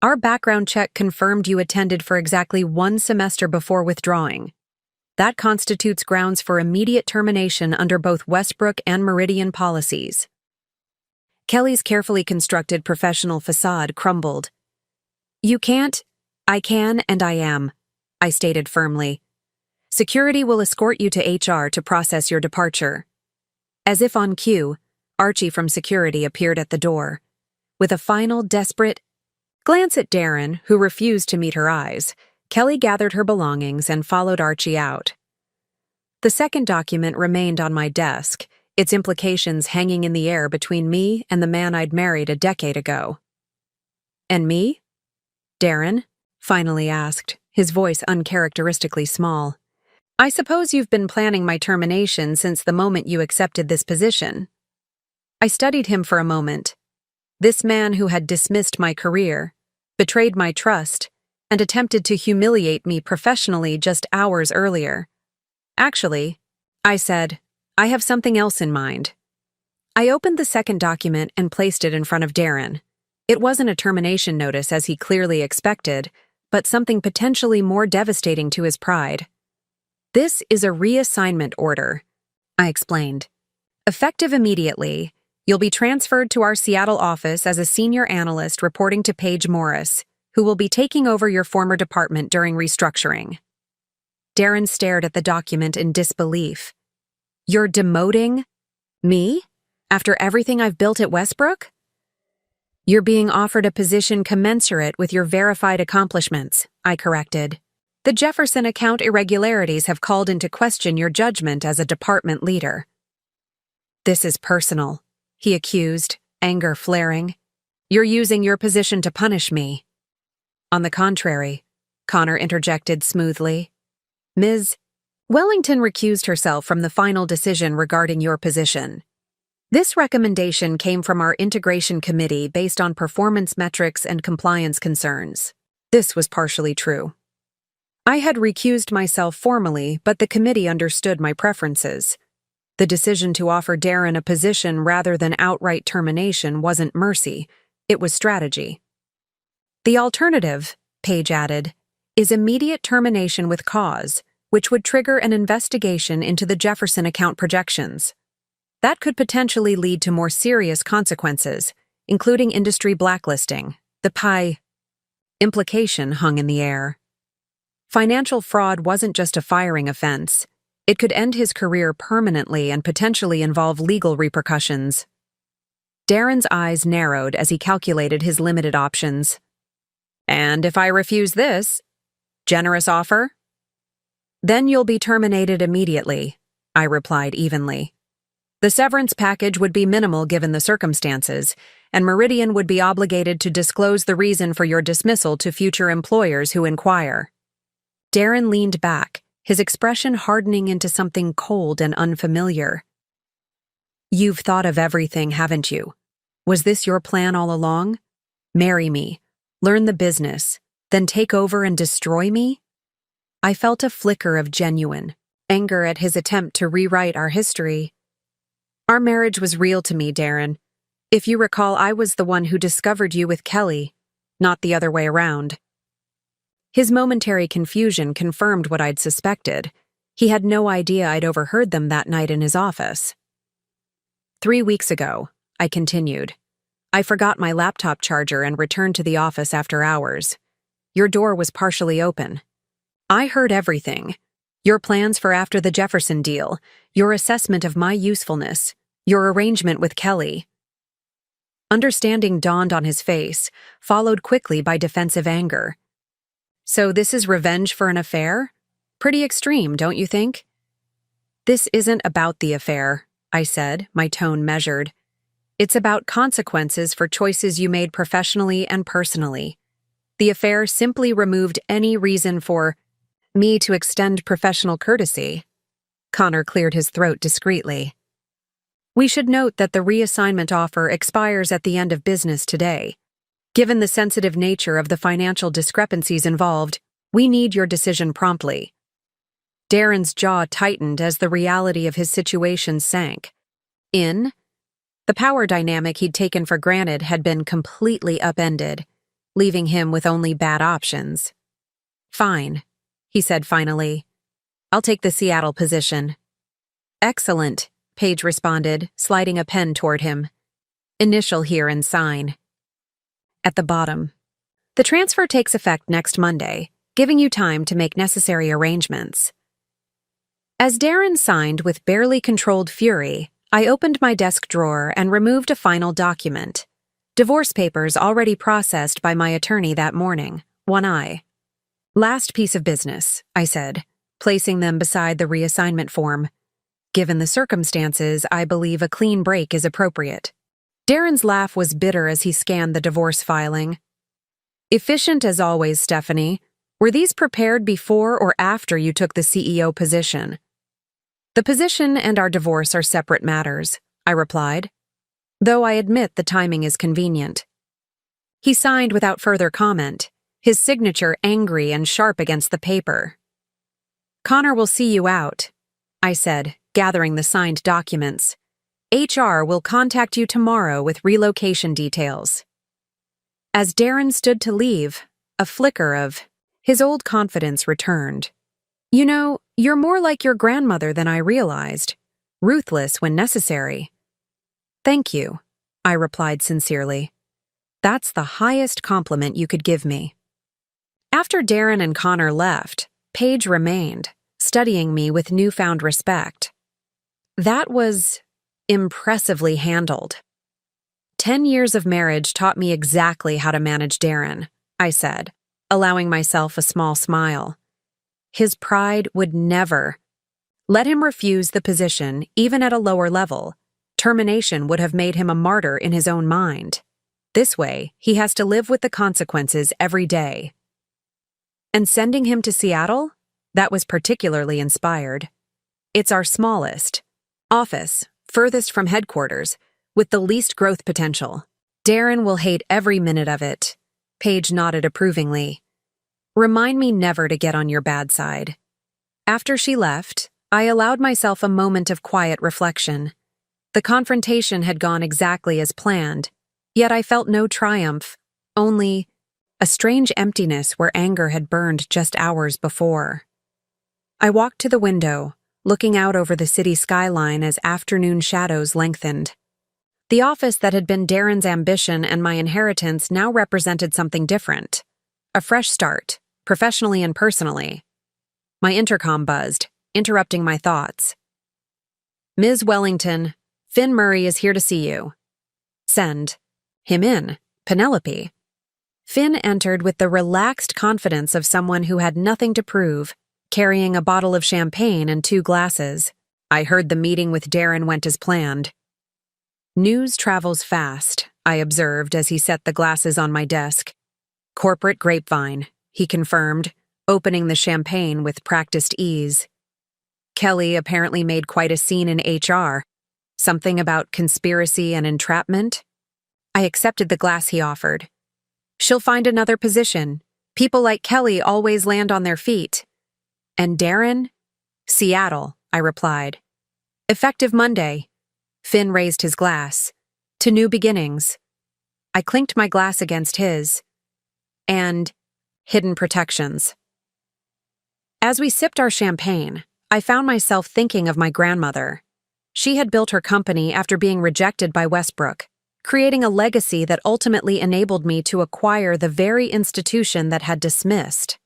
S1: Our background check confirmed you attended for exactly 1 semester before withdrawing. That constitutes grounds for immediate termination under both Westbrook and Meridian policies." Kelly's carefully constructed professional facade crumbled. "You can't." "I can and I am," I stated firmly. "Security will escort you to HR to process your departure." As if on cue, Archie from security appeared at the door. With a final desperate glance at Darren, who refused to meet her eyes, Kelly gathered her belongings and followed Archie out. The second document remained on my desk, its implications hanging in the air between me and the man I'd married a decade ago. "And me?" Darren finally asked, his voice uncharacteristically small. "I suppose you've been planning my termination since the moment you accepted this position." I studied him for a moment. This man who had dismissed my career, betrayed my trust, and attempted to humiliate me professionally just hours earlier. "Actually," I said, "I have something else in mind." I opened the second document and placed it in front of Darren. It wasn't a termination notice as he clearly expected, but something potentially more devastating to his pride. "This is a reassignment order," I explained. "Effective immediately, you'll be transferred to our Seattle office as a senior analyst reporting to Paige Morris, who will be taking over your former department during restructuring." Darren stared at the document in disbelief. "You're demoting me? After everything I've built at Westbrook?" "You're being offered a position commensurate with your verified accomplishments," I corrected. "The Jefferson account irregularities have called into question your judgment as a department leader." "This is personal," he accused, anger flaring. "You're using your position to punish me." "On the contrary," Connor interjected smoothly. "Ms. Wellington recused herself from the final decision regarding your position. This recommendation came from our integration committee based on performance metrics and compliance concerns." This was partially true. I had recused myself formally, but the committee understood my preferences. The decision to offer Darren a position rather than outright termination wasn't mercy, it was strategy. "The alternative," Paige added, "is immediate termination with cause, which would trigger an investigation into the Jefferson account projections. That could potentially lead to more serious consequences, including industry blacklisting." The pie implication hung in the air. Financial fraud wasn't just a firing offense. It could end his career permanently and potentially involve legal repercussions. Darren's eyes narrowed as he calculated his limited options. "And if I refuse this? Generous offer?" "Then you'll be terminated immediately," I replied evenly. "The severance package would be minimal given the circumstances, and Meridian would be obligated to disclose the reason for your dismissal to future employers who inquire." Darren leaned back, his expression hardening into something cold and unfamiliar. "You've thought of everything, haven't you? Was this your plan all along? Marry me, learn the business, then take over and destroy me?" I felt a flicker of genuine anger at his attempt to rewrite our history. "Our marriage was real to me, Darren. If you recall, I was the one who discovered you with Kelly, not the other way around. His momentary confusion confirmed what I'd suspected. He had no idea I'd overheard them that night in his office. 3 weeks ago, I continued, I forgot my laptop charger and returned to the office after hours. Your door was partially open. I heard everything. Your plans for after the Jefferson deal, your assessment of my usefulness, your arrangement with Kelly. Understanding dawned on his face, followed quickly by defensive anger. So this is revenge for an affair? Pretty extreme, don't you think? This isn't about the affair, I said, my tone measured. It's about consequences for choices you made professionally and personally. The affair simply removed any reason for me to extend professional courtesy. Connor cleared his throat discreetly. We should note that the reassignment offer expires at the end of business today. Given the sensitive nature of the financial discrepancies involved, we need your decision promptly. Darren's jaw tightened as the reality of his situation sank. The power dynamic he'd taken for granted had been completely upended, leaving him with only bad options. Fine, he said finally. I'll take the Seattle position. Excellent, Paige responded, sliding a pen toward him. Initial here and sign. At the bottom. The transfer takes effect next Monday, giving you time to make necessary arrangements. As Darren signed with barely controlled fury, I opened my desk drawer and removed a final document. Divorce papers already processed by my attorney that morning, 1I. Last piece of business, I said, placing them beside the reassignment form. Given the circumstances, I believe a clean break is appropriate. Darren's laugh was bitter as he scanned the divorce filing. Efficient as always, Stephanie. Were these prepared before or after you took the CEO position? The position and our divorce are separate matters, I replied, though I admit the timing is convenient. He signed without further comment, his signature angry and sharp against the paper. Connor will see you out, I said, gathering the signed documents. HR will contact you tomorrow with relocation details. As Darren stood to leave, a flicker of his old confidence returned. You know, you're more like your grandmother than I realized, ruthless when necessary. Thank you, I replied sincerely. That's the highest compliment you could give me. After Darren and Connor left, Paige remained, studying me with newfound respect. That was impressively handled. 10 years of marriage taught me exactly how to manage Darren, I said, allowing myself a small smile. His pride would never let him refuse the position, even at a lower level. Termination would have made him a martyr in his own mind. This way, he has to live with the consequences every day. And sending him to Seattle? That was particularly inspired. It's our smallest office, furthest from headquarters, with the least growth potential. Darren will hate every minute of it. Paige nodded approvingly. Remind me never to get on your bad side. After she left, I allowed myself a moment of quiet reflection. The confrontation had gone exactly as planned, yet I felt no triumph, only a strange emptiness where anger had burned just hours before. I walked to the window, looking out over the city skyline as afternoon shadows lengthened. The office that had been Darren's ambition and my inheritance now represented something different. A fresh start, professionally and personally. My intercom buzzed, interrupting my thoughts. Ms. Wellington, Finn Murray is here to see you. Send him in, Penelope. Finn entered with the relaxed confidence of someone who had nothing to prove, carrying a bottle of champagne and 2 glasses. I heard the meeting with Darren went as planned. News travels fast, I observed as he set the glasses on my desk. Corporate grapevine, he confirmed, opening the champagne with practiced ease. Kelly apparently made quite a scene in HR. Something about conspiracy and entrapment? I accepted the glass he offered. She'll find another position. People like Kelly always land on their feet. And Darren? Seattle, I replied. Effective Monday. Finn raised his glass. To new beginnings. I clinked my glass against his. And hidden protections. As we sipped our champagne, I found myself thinking of my grandmother. She had built her company after being rejected by Westbrook, creating a legacy that ultimately enabled me to acquire the very institution that had dismissed.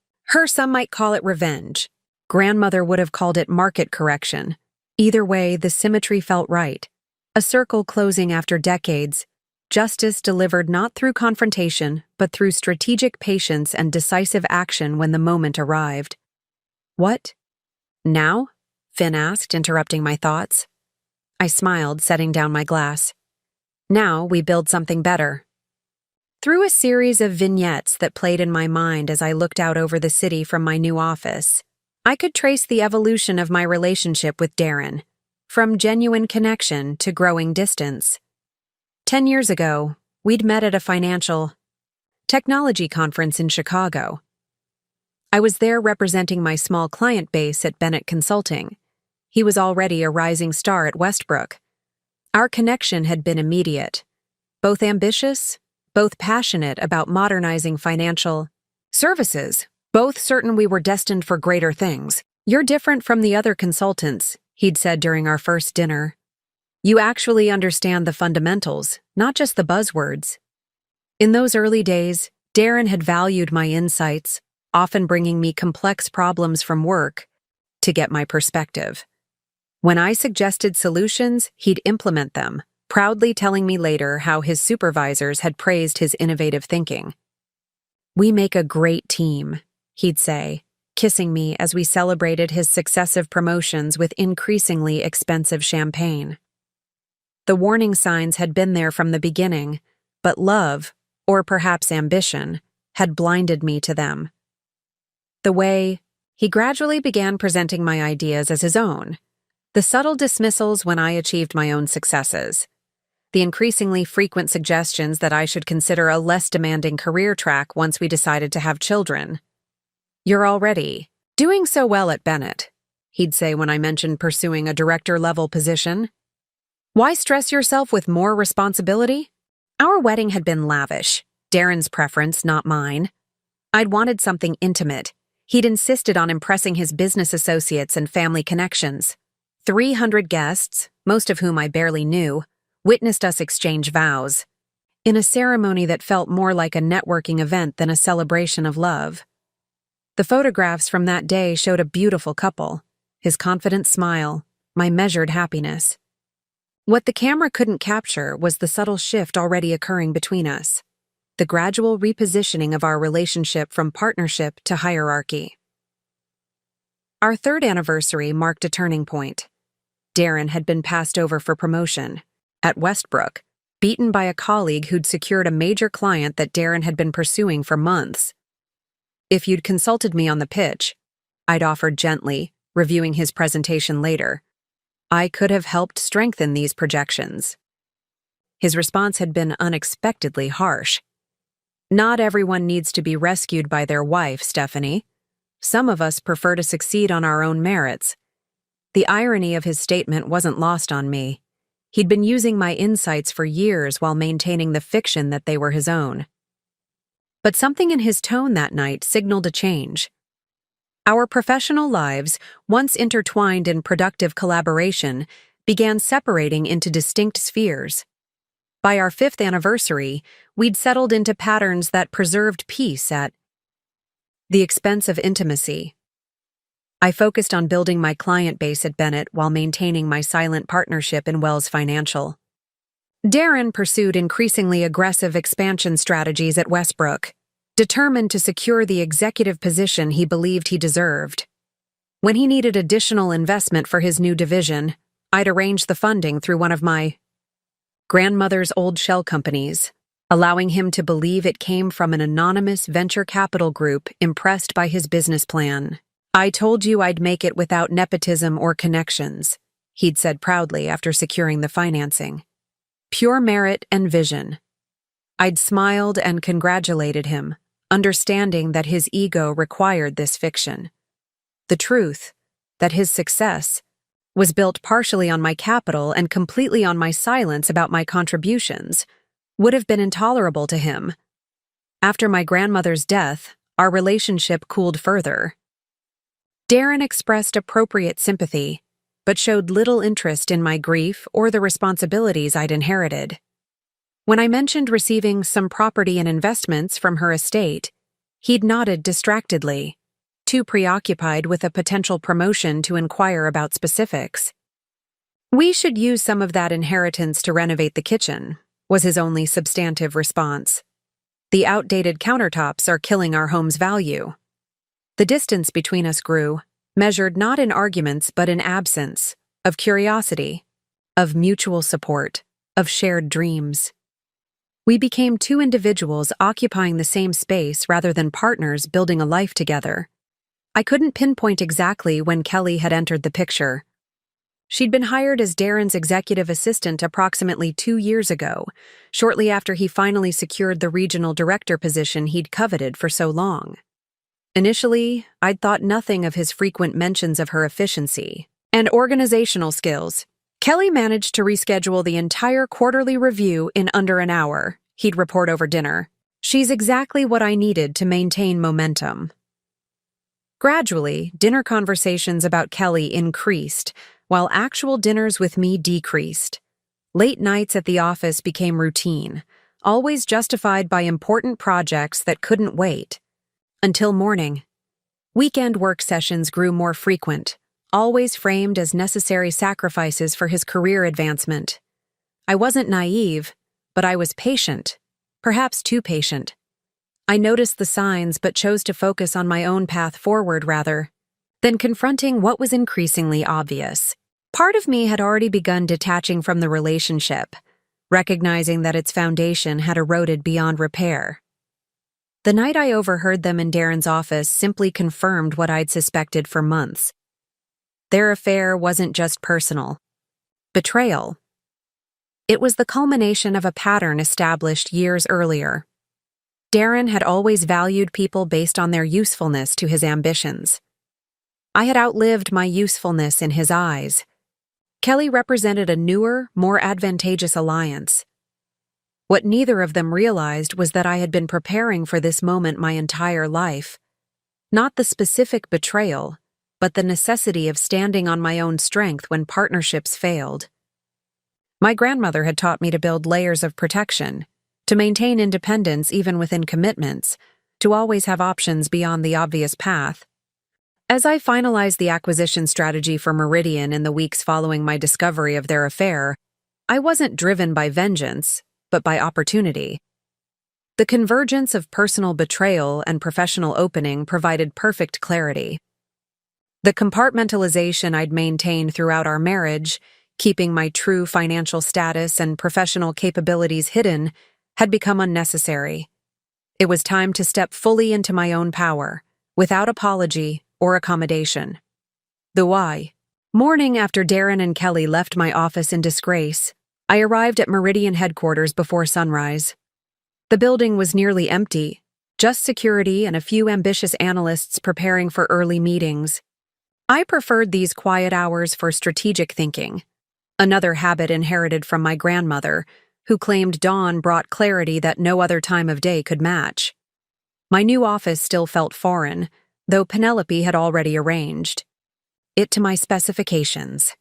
S1: Some might call it revenge. Grandmother would have called it market correction. Either way, the symmetry felt right. A circle closing after decades. Justice delivered not through confrontation, but through strategic patience and decisive action when the moment arrived. What? Now? Finn asked, interrupting my thoughts. I smiled, setting down my glass. Now we build something better. Through a series of vignettes that played in my mind as I looked out over the city from my new office, I could trace the evolution of my relationship with Darren, from genuine connection to growing distance. 10 years ago, we'd met at a financial technology conference in Chicago. I was there representing my small client base at Bennett Consulting. He was already a rising star at Westbrook. Our connection had been immediate. Both ambitious, both passionate about modernizing financial services, both certain we were destined for greater things. You're different from the other consultants, he'd said during our first dinner. You actually understand the fundamentals, not just the buzzwords. In those early days, Darren had valued my insights, often bringing me complex problems from work to get my perspective. When I suggested solutions, he'd implement them, proudly telling me later how his supervisors had praised his innovative thinking. We make a great team, he'd say, kissing me as we celebrated his successive promotions with increasingly expensive champagne. The warning signs had been there from the beginning, but love, or perhaps ambition, had blinded me to them. The way he gradually began presenting my ideas as his own, the subtle dismissals when I achieved my own successes, the increasingly frequent suggestions that I should consider a less demanding career track once we decided to have children. You're already doing so well at Bennett, he'd say when I mentioned pursuing a director-level position. Why stress yourself with more responsibility? Our wedding had been lavish, Darren's preference, not mine. I'd wanted something intimate. He'd insisted on impressing his business associates and family connections. 300 guests, most of whom I barely knew, witnessed us exchange vows, in a ceremony that felt more like a networking event than a celebration of love. The photographs from that day showed a beautiful couple, his confident smile, my measured happiness. What the camera couldn't capture was the subtle shift already occurring between us, the gradual repositioning of our relationship from partnership to hierarchy. Our third anniversary marked a turning point. Darren had been passed over for promotion. At Westbrook, beaten by a colleague who'd secured a major client that Darren had been pursuing for months. If you'd consulted me on the pitch, I'd offered gently, reviewing his presentation later, I could have helped strengthen these projections. His response had been unexpectedly harsh. Not everyone needs to be rescued by their wife, Stephanie. Some of us prefer to succeed on our own merits. The irony of his statement wasn't lost on me. He'd been using my insights for years while maintaining the fiction that they were his own. But something in his tone that night signaled a change. Our professional lives, once intertwined in productive collaboration, began separating into distinct spheres. By our 5th anniversary, we'd settled into patterns that preserved peace at the expense of intimacy. I focused on building my client base at Bennett while maintaining my silent partnership in Wells Financial. Darren pursued increasingly aggressive expansion strategies at Westbrook, determined to secure the executive position he believed he deserved. When he needed additional investment for his new division, I'd arrange the funding through one of my grandmother's old shell companies, allowing him to believe it came from an anonymous venture capital group impressed by his business plan. I told you I'd make it without nepotism or connections, he'd said proudly after securing the financing. Pure merit and vision. I'd smiled and congratulated him, understanding that his ego required this fiction. The truth, that his success, was built partially on my capital and completely on my silence about my contributions, would have been intolerable to him. After my grandmother's death, our relationship cooled further. Darren expressed appropriate sympathy, but showed little interest in my grief or the responsibilities I'd inherited. When I mentioned receiving some property and investments from her estate, he'd nodded distractedly, too preoccupied with a potential promotion to inquire about specifics. "We should use some of that inheritance to renovate the kitchen," was his only substantive response. "The outdated countertops are killing our home's value." The distance between us grew, measured not in arguments but in absence, of curiosity, of mutual support, of shared dreams. We became two individuals occupying the same space rather than partners building a life together. I couldn't pinpoint exactly when Kelly had entered the picture. She'd been hired as Darren's executive assistant approximately 2 years ago, shortly after he finally secured the regional director position he'd coveted for so long. Initially, I'd thought nothing of his frequent mentions of her efficiency and organizational skills. "Kelly managed to reschedule the entire quarterly review in under an hour," he'd report over dinner. "She's exactly what I needed to maintain momentum." Gradually, dinner conversations about Kelly increased, while actual dinners with me decreased. Late nights at the office became routine, always justified by important projects that couldn't wait. Until morning. Weekend work sessions grew more frequent, always framed as necessary sacrifices for his career advancement. I wasn't naive, but I was patient, perhaps too patient. I noticed the signs but chose to focus on my own path forward rather than confronting what was increasingly obvious. Part of me had already begun detaching from the relationship, recognizing that its foundation had eroded beyond repair. The night I overheard them in Darren's office simply confirmed what I'd suspected for months. Their affair wasn't just personal. Betrayal. It was the culmination of a pattern established years earlier. Darren had always valued people based on their usefulness to his ambitions. I had outlived my usefulness in his eyes. Kelly represented a newer, more advantageous alliance. What neither of them realized was that I had been preparing for this moment my entire life. Not the specific betrayal, but the necessity of standing on my own strength when partnerships failed. My grandmother had taught me to build layers of protection, to maintain independence even within commitments, to always have options beyond the obvious path. As I finalized the acquisition strategy for Meridian in the weeks following my discovery of their affair, I wasn't driven by vengeance, but by opportunity. The convergence of personal betrayal and professional opening provided perfect clarity. The compartmentalization I'd maintained throughout our marriage, keeping my true financial status and professional capabilities hidden, had become unnecessary. It was time to step fully into my own power, without apology or accommodation. The why. Morning after Darren and Kelly left my office in disgrace, I arrived at Meridian headquarters before sunrise. The building was nearly empty, just security and a few ambitious analysts preparing for early meetings. I preferred these quiet hours for strategic thinking, another habit inherited from my grandmother, who claimed dawn brought clarity that no other time of day could match. My new office still felt foreign, though Penelope had already arranged it to my specifications.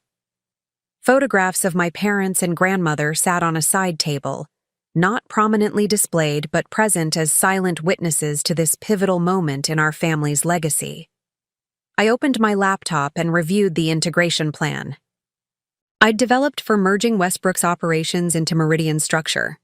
S1: Photographs of my parents and grandmother sat on a side table, not prominently displayed but present as silent witnesses to this pivotal moment in our family's legacy. I opened my laptop and reviewed the integration plan I'd developed for merging Westbrook's operations into Meridian's structure.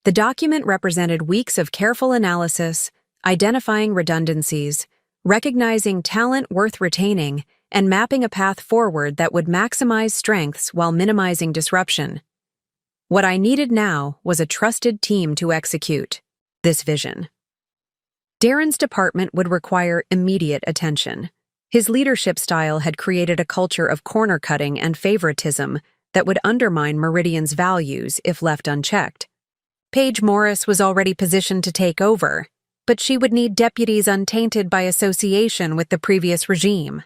S1: The document represented weeks of careful analysis, identifying redundancies, recognizing talent worth retaining, and mapping a path forward that would maximize strengths while minimizing disruption. What I needed now was a trusted team to execute this vision. Darren's department would require immediate attention. His leadership style had created a culture of corner-cutting and favoritism that would undermine Meridian's values if left unchecked. Paige Morris was already positioned to take over, but she would need deputies untainted by association with the previous regime.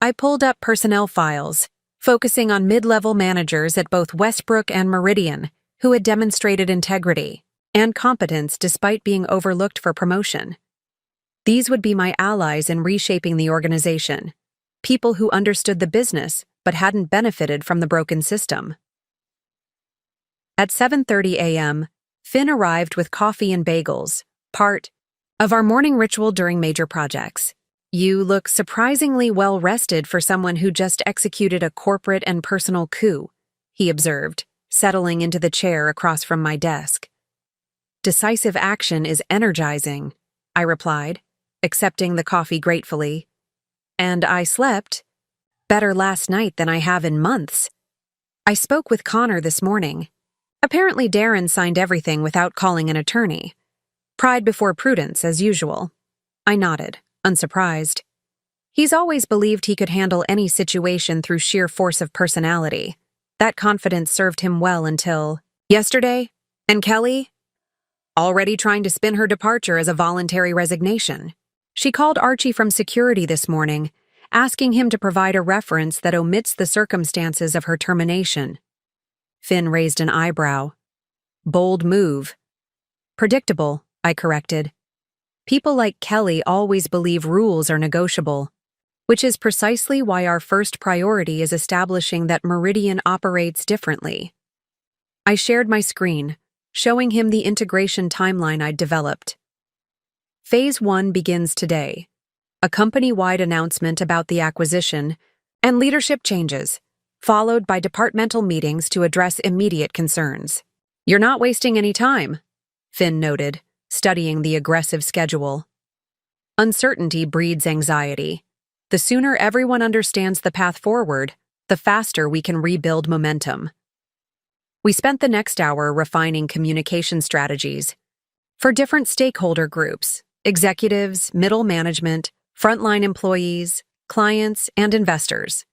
S1: I pulled up personnel files, focusing on mid-level managers at both Westbrook and Meridian, who had demonstrated integrity and competence despite being overlooked for promotion. These would be my allies in reshaping the organization, people who understood the business but hadn't benefited from the broken system. At 7:30 a.m., Finn arrived with coffee and bagels, part of our morning ritual during major projects. You look surprisingly well-rested for someone who just executed a corporate and personal coup, he observed, settling into the chair across from my desk. Decisive action is energizing, I replied, accepting the coffee gratefully. And I slept better last night than I have in months. I spoke with Connor this morning. Apparently Darren signed everything without calling an attorney. Pride before prudence, as usual. I nodded, unsurprised. He's always believed he could handle any situation through sheer force of personality. That confidence served him well until yesterday, and Kelly, already trying to spin her departure as a voluntary resignation. She called Archie from security this morning, asking him to provide a reference that omits the circumstances of her termination. Finn raised an eyebrow. Bold move. Predictable, I corrected. People like Kelly always believe rules are negotiable, which is precisely why our first priority is establishing that Meridian operates differently. I shared my screen, showing him the integration timeline I'd developed. Phase 1 begins today. A company-wide announcement about the acquisition and leadership changes, followed by departmental meetings to address immediate concerns. You're not wasting any time, Finn noted, studying the aggressive schedule. Uncertainty breeds anxiety. The sooner everyone understands the path forward, the faster we can rebuild momentum. We spent the next hour refining communication strategies for different stakeholder groups, executives, middle management, frontline employees, clients, and investors.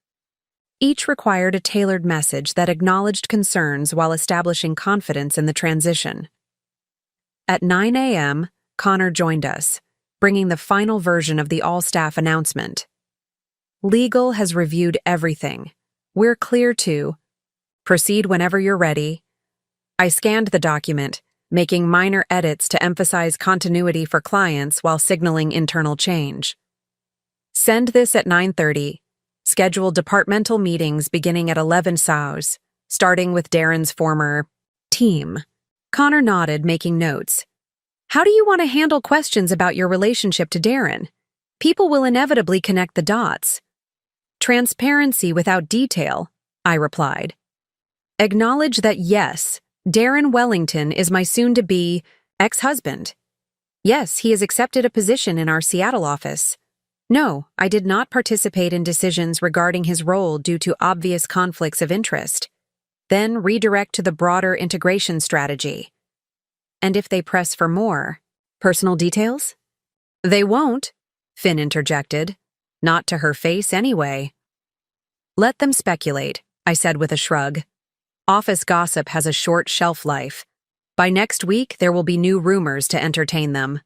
S1: Each required a tailored message that acknowledged concerns while establishing confidence in the transition. At 9 a.m., Connor joined us, bringing the final version of the all-staff announcement. Legal has reviewed everything. We're clear to proceed whenever you're ready. I scanned the document, making minor edits to emphasize continuity for clients while signaling internal change. Send this at 9:30. Schedule departmental meetings beginning at 11 SAUs, starting with Darren's former team. Connor nodded, making notes. How do you want to handle questions about your relationship to Darren? People will inevitably connect the dots. Transparency without detail, I replied. Acknowledge that yes, Darren Wellington is my soon-to-be ex-husband. Yes, he has accepted a position in our Seattle office. No, I did not participate in decisions regarding his role due to obvious conflicts of interest. Then redirect to the broader integration strategy. And if they press for more, personal details? They won't, Finn interjected. Not to her face anyway. Let them speculate, I said with a shrug. Office gossip has a short shelf life. By next week, there will be new rumors to entertain them.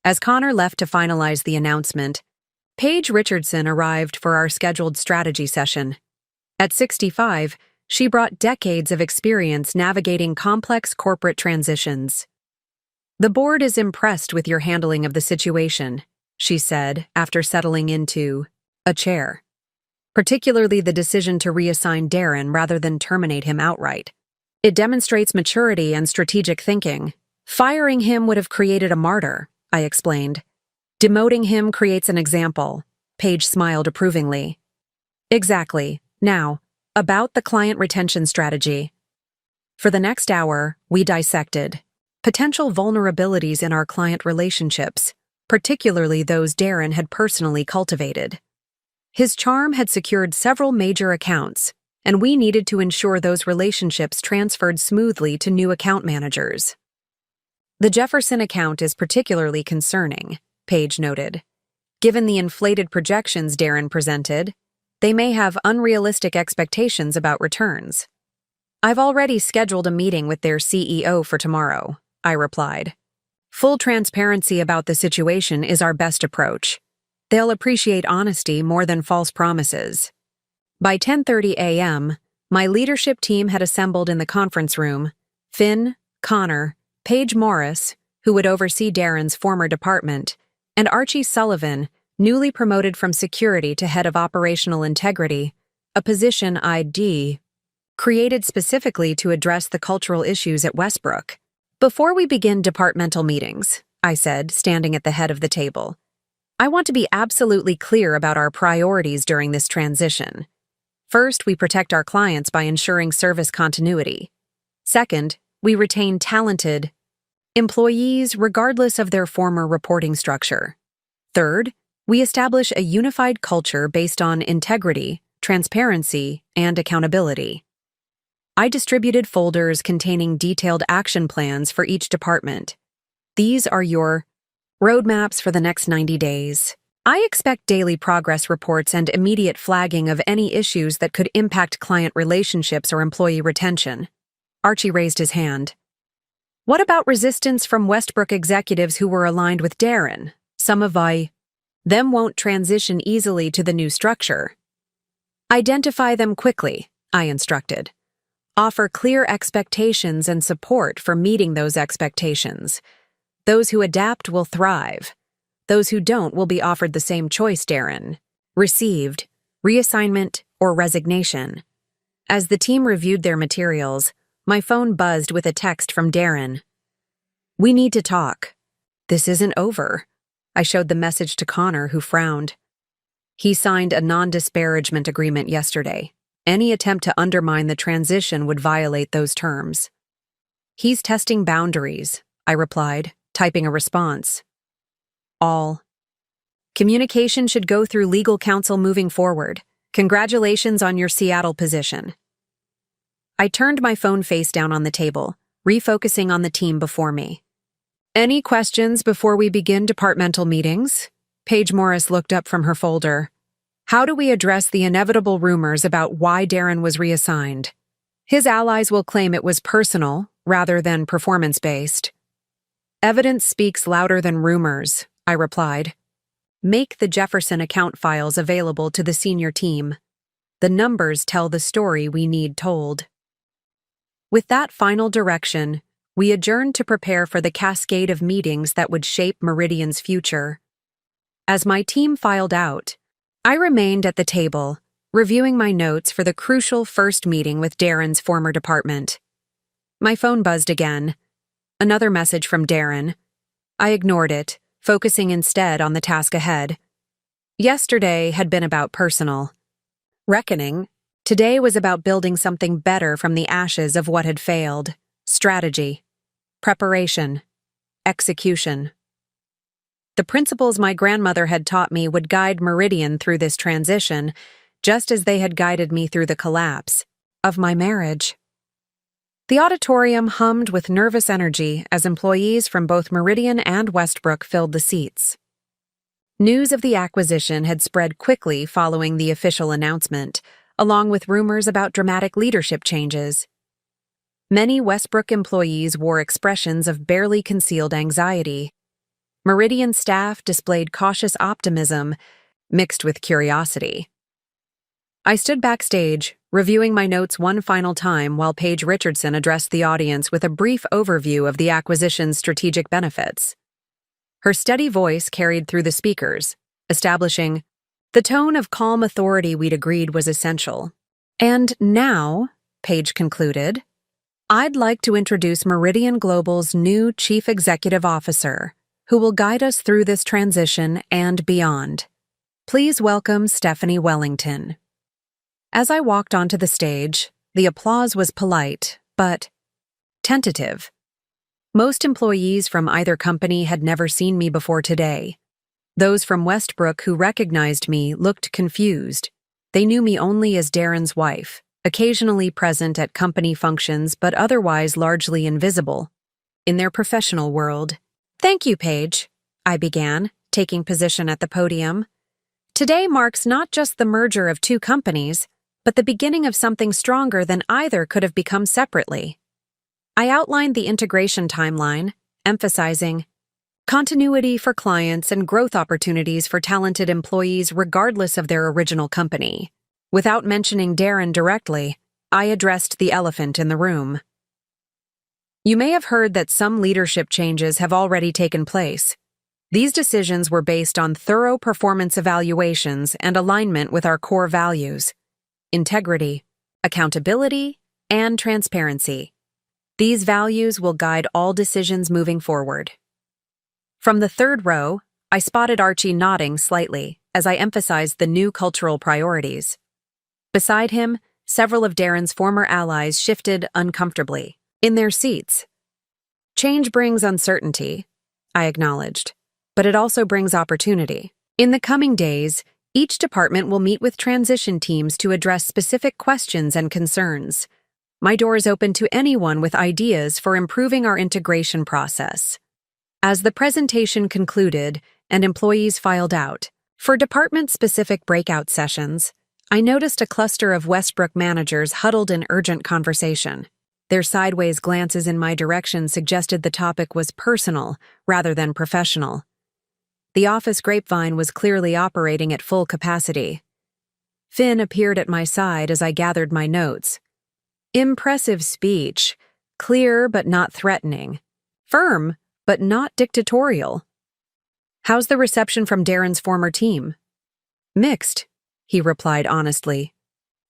S1: As Connor left to finalize the announcement, Paige Richardson arrived for our scheduled strategy session. At 65, she brought decades of experience navigating complex corporate transitions. The board is impressed with your handling of the situation, she said after settling into a chair. Particularly the decision to reassign Darren rather than terminate him outright. It demonstrates maturity and strategic thinking. Firing him would have created a martyr, I explained. Demoting him creates an example. Paige smiled approvingly. Exactly. Now, about the client retention strategy. For the next hour, we dissected potential vulnerabilities in our client relationships, particularly those Darren had personally cultivated. His charm had secured several major accounts, and we needed to ensure those relationships transferred smoothly to new account managers. The Jefferson account is particularly concerning, Paige noted. Given the inflated projections Darren presented, they may have unrealistic expectations about returns. I've already scheduled a meeting with their CEO for tomorrow, I replied. Full transparency about the situation is our best approach. They'll appreciate honesty more than false promises. By 10:30 a.m., my leadership team had assembled in the conference room. Finn, Connor, Paige Morris, who would oversee Darren's former department, and Archie Sullivan, newly promoted from security to head of operational integrity, a position I'd created specifically to address the cultural issues at Westbrook. Before we begin departmental meetings, I said, standing at the head of the table, I want to be absolutely clear about our priorities during this transition. First, we protect our clients by ensuring service continuity. Second, we retain talented employees regardless of their former reporting structure. Third, we establish a unified culture based on integrity, transparency, and accountability. I distributed folders containing detailed action plans for each department. These are your roadmaps for the next 90 days. I expect daily progress reports and immediate flagging of any issues that could impact client relationships or employee retention. Archie raised his hand. What about resistance from Westbrook executives who were aligned with Darren? Some of them won't transition easily to the new structure. Identify them quickly, I instructed. Offer clear expectations and support for meeting those expectations. Those who adapt will thrive. Those who don't will be offered the same choice, Darren. Received, reassignment, or resignation. As the team reviewed their materials, my phone buzzed with a text from Darren. We need to talk. This isn't over. I showed the message to Connor, who frowned. He signed a non-disparagement agreement yesterday. Any attempt to undermine the transition would violate those terms. He's testing boundaries, I replied, typing a response. All communication should go through legal counsel moving forward. Congratulations on your Seattle position. I turned my phone face down on the table, refocusing on the team before me. Any questions before we begin departmental meetings? Paige Morris looked up from her folder. How do we address the inevitable rumors about why Darren was reassigned? His allies will claim it was personal rather than performance-based. Evidence speaks louder than rumors, I replied. Make the Jefferson account files available to the senior team. The numbers tell the story we need told. With that final direction, we adjourned to prepare for the cascade of meetings that would shape Meridian's future. As my team filed out, I remained at the table, reviewing my notes for the crucial first meeting with Darren's former department. My phone buzzed again. Another message from Darren. I ignored it, focusing instead on the task ahead. Yesterday had been about personal reckoning. Today was about building something better from the ashes of what had failed. Strategy, preparation, execution. The principles my grandmother had taught me would guide Meridian through this transition, just as they had guided me through the collapse of my marriage. The auditorium hummed with nervous energy as employees from both Meridian and Westbrook filled the seats. News of the acquisition had spread quickly following the official announcement, along with rumors about dramatic leadership changes. Many Westbrook employees wore expressions of barely concealed anxiety. Meridian staff displayed cautious optimism, mixed with curiosity. I stood backstage, reviewing my notes one final time while Paige Richardson addressed the audience with a brief overview of the acquisition's strategic benefits. Her steady voice carried through the speakers, establishing the tone of calm authority we'd agreed was essential. And now, Paige concluded, I'd like to introduce Meridian Global's new Chief Executive Officer, who will guide us through this transition and beyond. Please welcome Stephanie Wellington. As I walked onto the stage, the applause was polite, but tentative. Most employees from either company had never seen me before today. Those from Westbrook who recognized me looked confused. They knew me only as Darren's wife, occasionally present at company functions but otherwise largely invisible in their professional world. Thank you, Paige, I began, taking position at the podium. Today marks not just the merger of two companies, but the beginning of something stronger than either could have become separately. I outlined the integration timeline, emphasizing, Continuity for clients and growth opportunities for talented employees regardless of their original company. Without mentioning Darren directly, I addressed the elephant in the room. You may have heard that some leadership changes have already taken place. These decisions were based on thorough performance evaluations and alignment with our core values: integrity, accountability, and transparency. These values will guide all decisions moving forward. From the third row, I spotted Archie nodding slightly as I emphasized the new cultural priorities. Beside him, several of Darren's former allies shifted uncomfortably in their seats. Change brings uncertainty, I acknowledged, but it also brings opportunity. In the coming days, each department will meet with transition teams to address specific questions and concerns. My door is open to anyone with ideas for improving our integration process. As the presentation concluded and employees filed out, for department-specific breakout sessions, I noticed a cluster of Westbrook managers huddled in urgent conversation. Their sideways glances in my direction suggested the topic was personal rather than professional. The office grapevine was clearly operating at full capacity. Finn appeared at my side as I gathered my notes. Impressive speech, clear but not threatening, firm but not dictatorial. How's the reception from Darren's former team? Mixed, he replied honestly.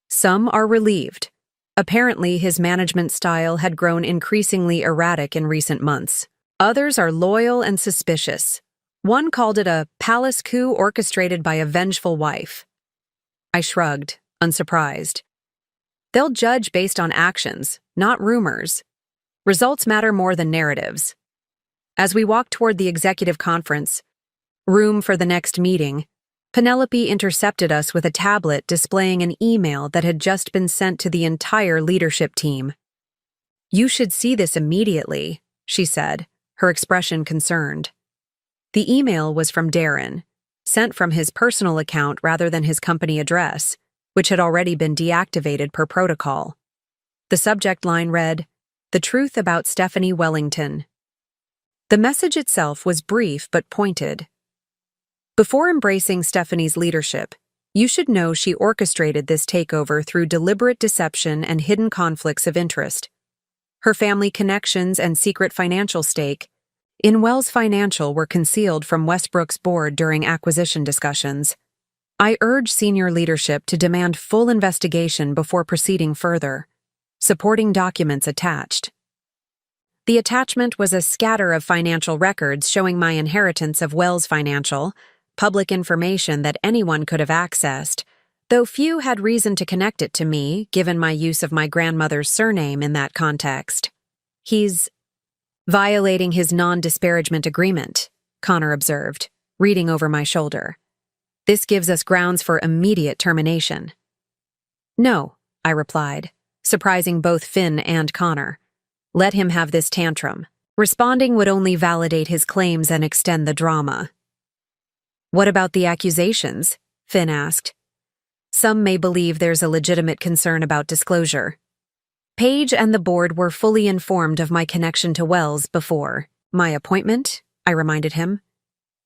S1: Some are relieved. Apparently, his management style had grown increasingly erratic in recent months. Others are loyal and suspicious. One called it a palace coup orchestrated by a vengeful wife. I shrugged, unsurprised. They'll judge based on actions, not rumors. Results matter more than narratives. As we walked toward the executive conference room for the next meeting, Penelope intercepted us with a tablet displaying an email that had just been sent to the entire leadership team. "You should see this immediately," she said, her expression concerned. The email was from Darren, sent from his personal account rather than his company address, which had already been deactivated per protocol. The subject line read, "The truth about Stephanie Wellington." The message itself was brief but pointed. Before embracing Stephanie's leadership, you should know she orchestrated this takeover through deliberate deception and hidden conflicts of interest. Her family connections and secret financial stake in Wells Financial were concealed from Westbrook's board during acquisition discussions. I urge senior leadership to demand full investigation before proceeding further. Supporting documents attached. The attachment was a scatter of financial records showing my inheritance of Wells Financial, public information that anyone could have accessed, though few had reason to connect it to me, given my use of my grandmother's surname in that context. "He's violating his non-disparagement agreement," Connor observed, reading over my shoulder. "This gives us grounds for immediate termination." "No," I replied, surprising both Finn and Connor. "Let him have this tantrum. Responding would only validate his claims and extend the drama." "What about the accusations?" Finn asked. "Some may believe there's a legitimate concern about disclosure. Paige and the board were fully informed of my connection to Wells before my appointment," I reminded him.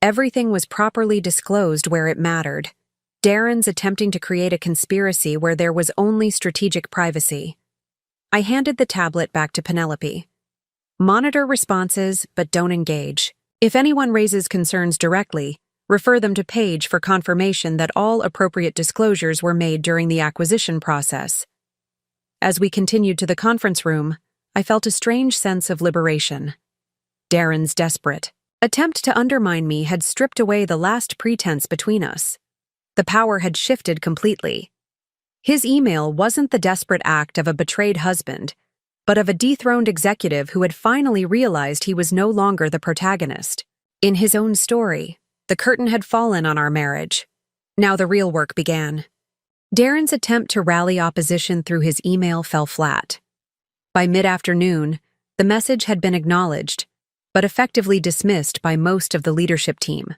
S1: "Everything was properly disclosed where it mattered. Darren's attempting to create a conspiracy where there was only strategic privacy." I handed the tablet back to Penelope. "Monitor responses, but don't engage. If anyone raises concerns directly, refer them to Paige for confirmation that all appropriate disclosures were made during the acquisition process." As we continued to the conference room, I felt a strange sense of liberation. Darren's desperate attempt to undermine me had stripped away the last pretense between us. The power had shifted completely. His email wasn't the desperate act of a betrayed husband, but of a dethroned executive who had finally realized he was no longer the protagonist. In his own story, the curtain had fallen on our marriage. Now the real work began. Darren's attempt to rally opposition through his email fell flat. By mid-afternoon, the message had been acknowledged, but effectively dismissed by most of the leadership team.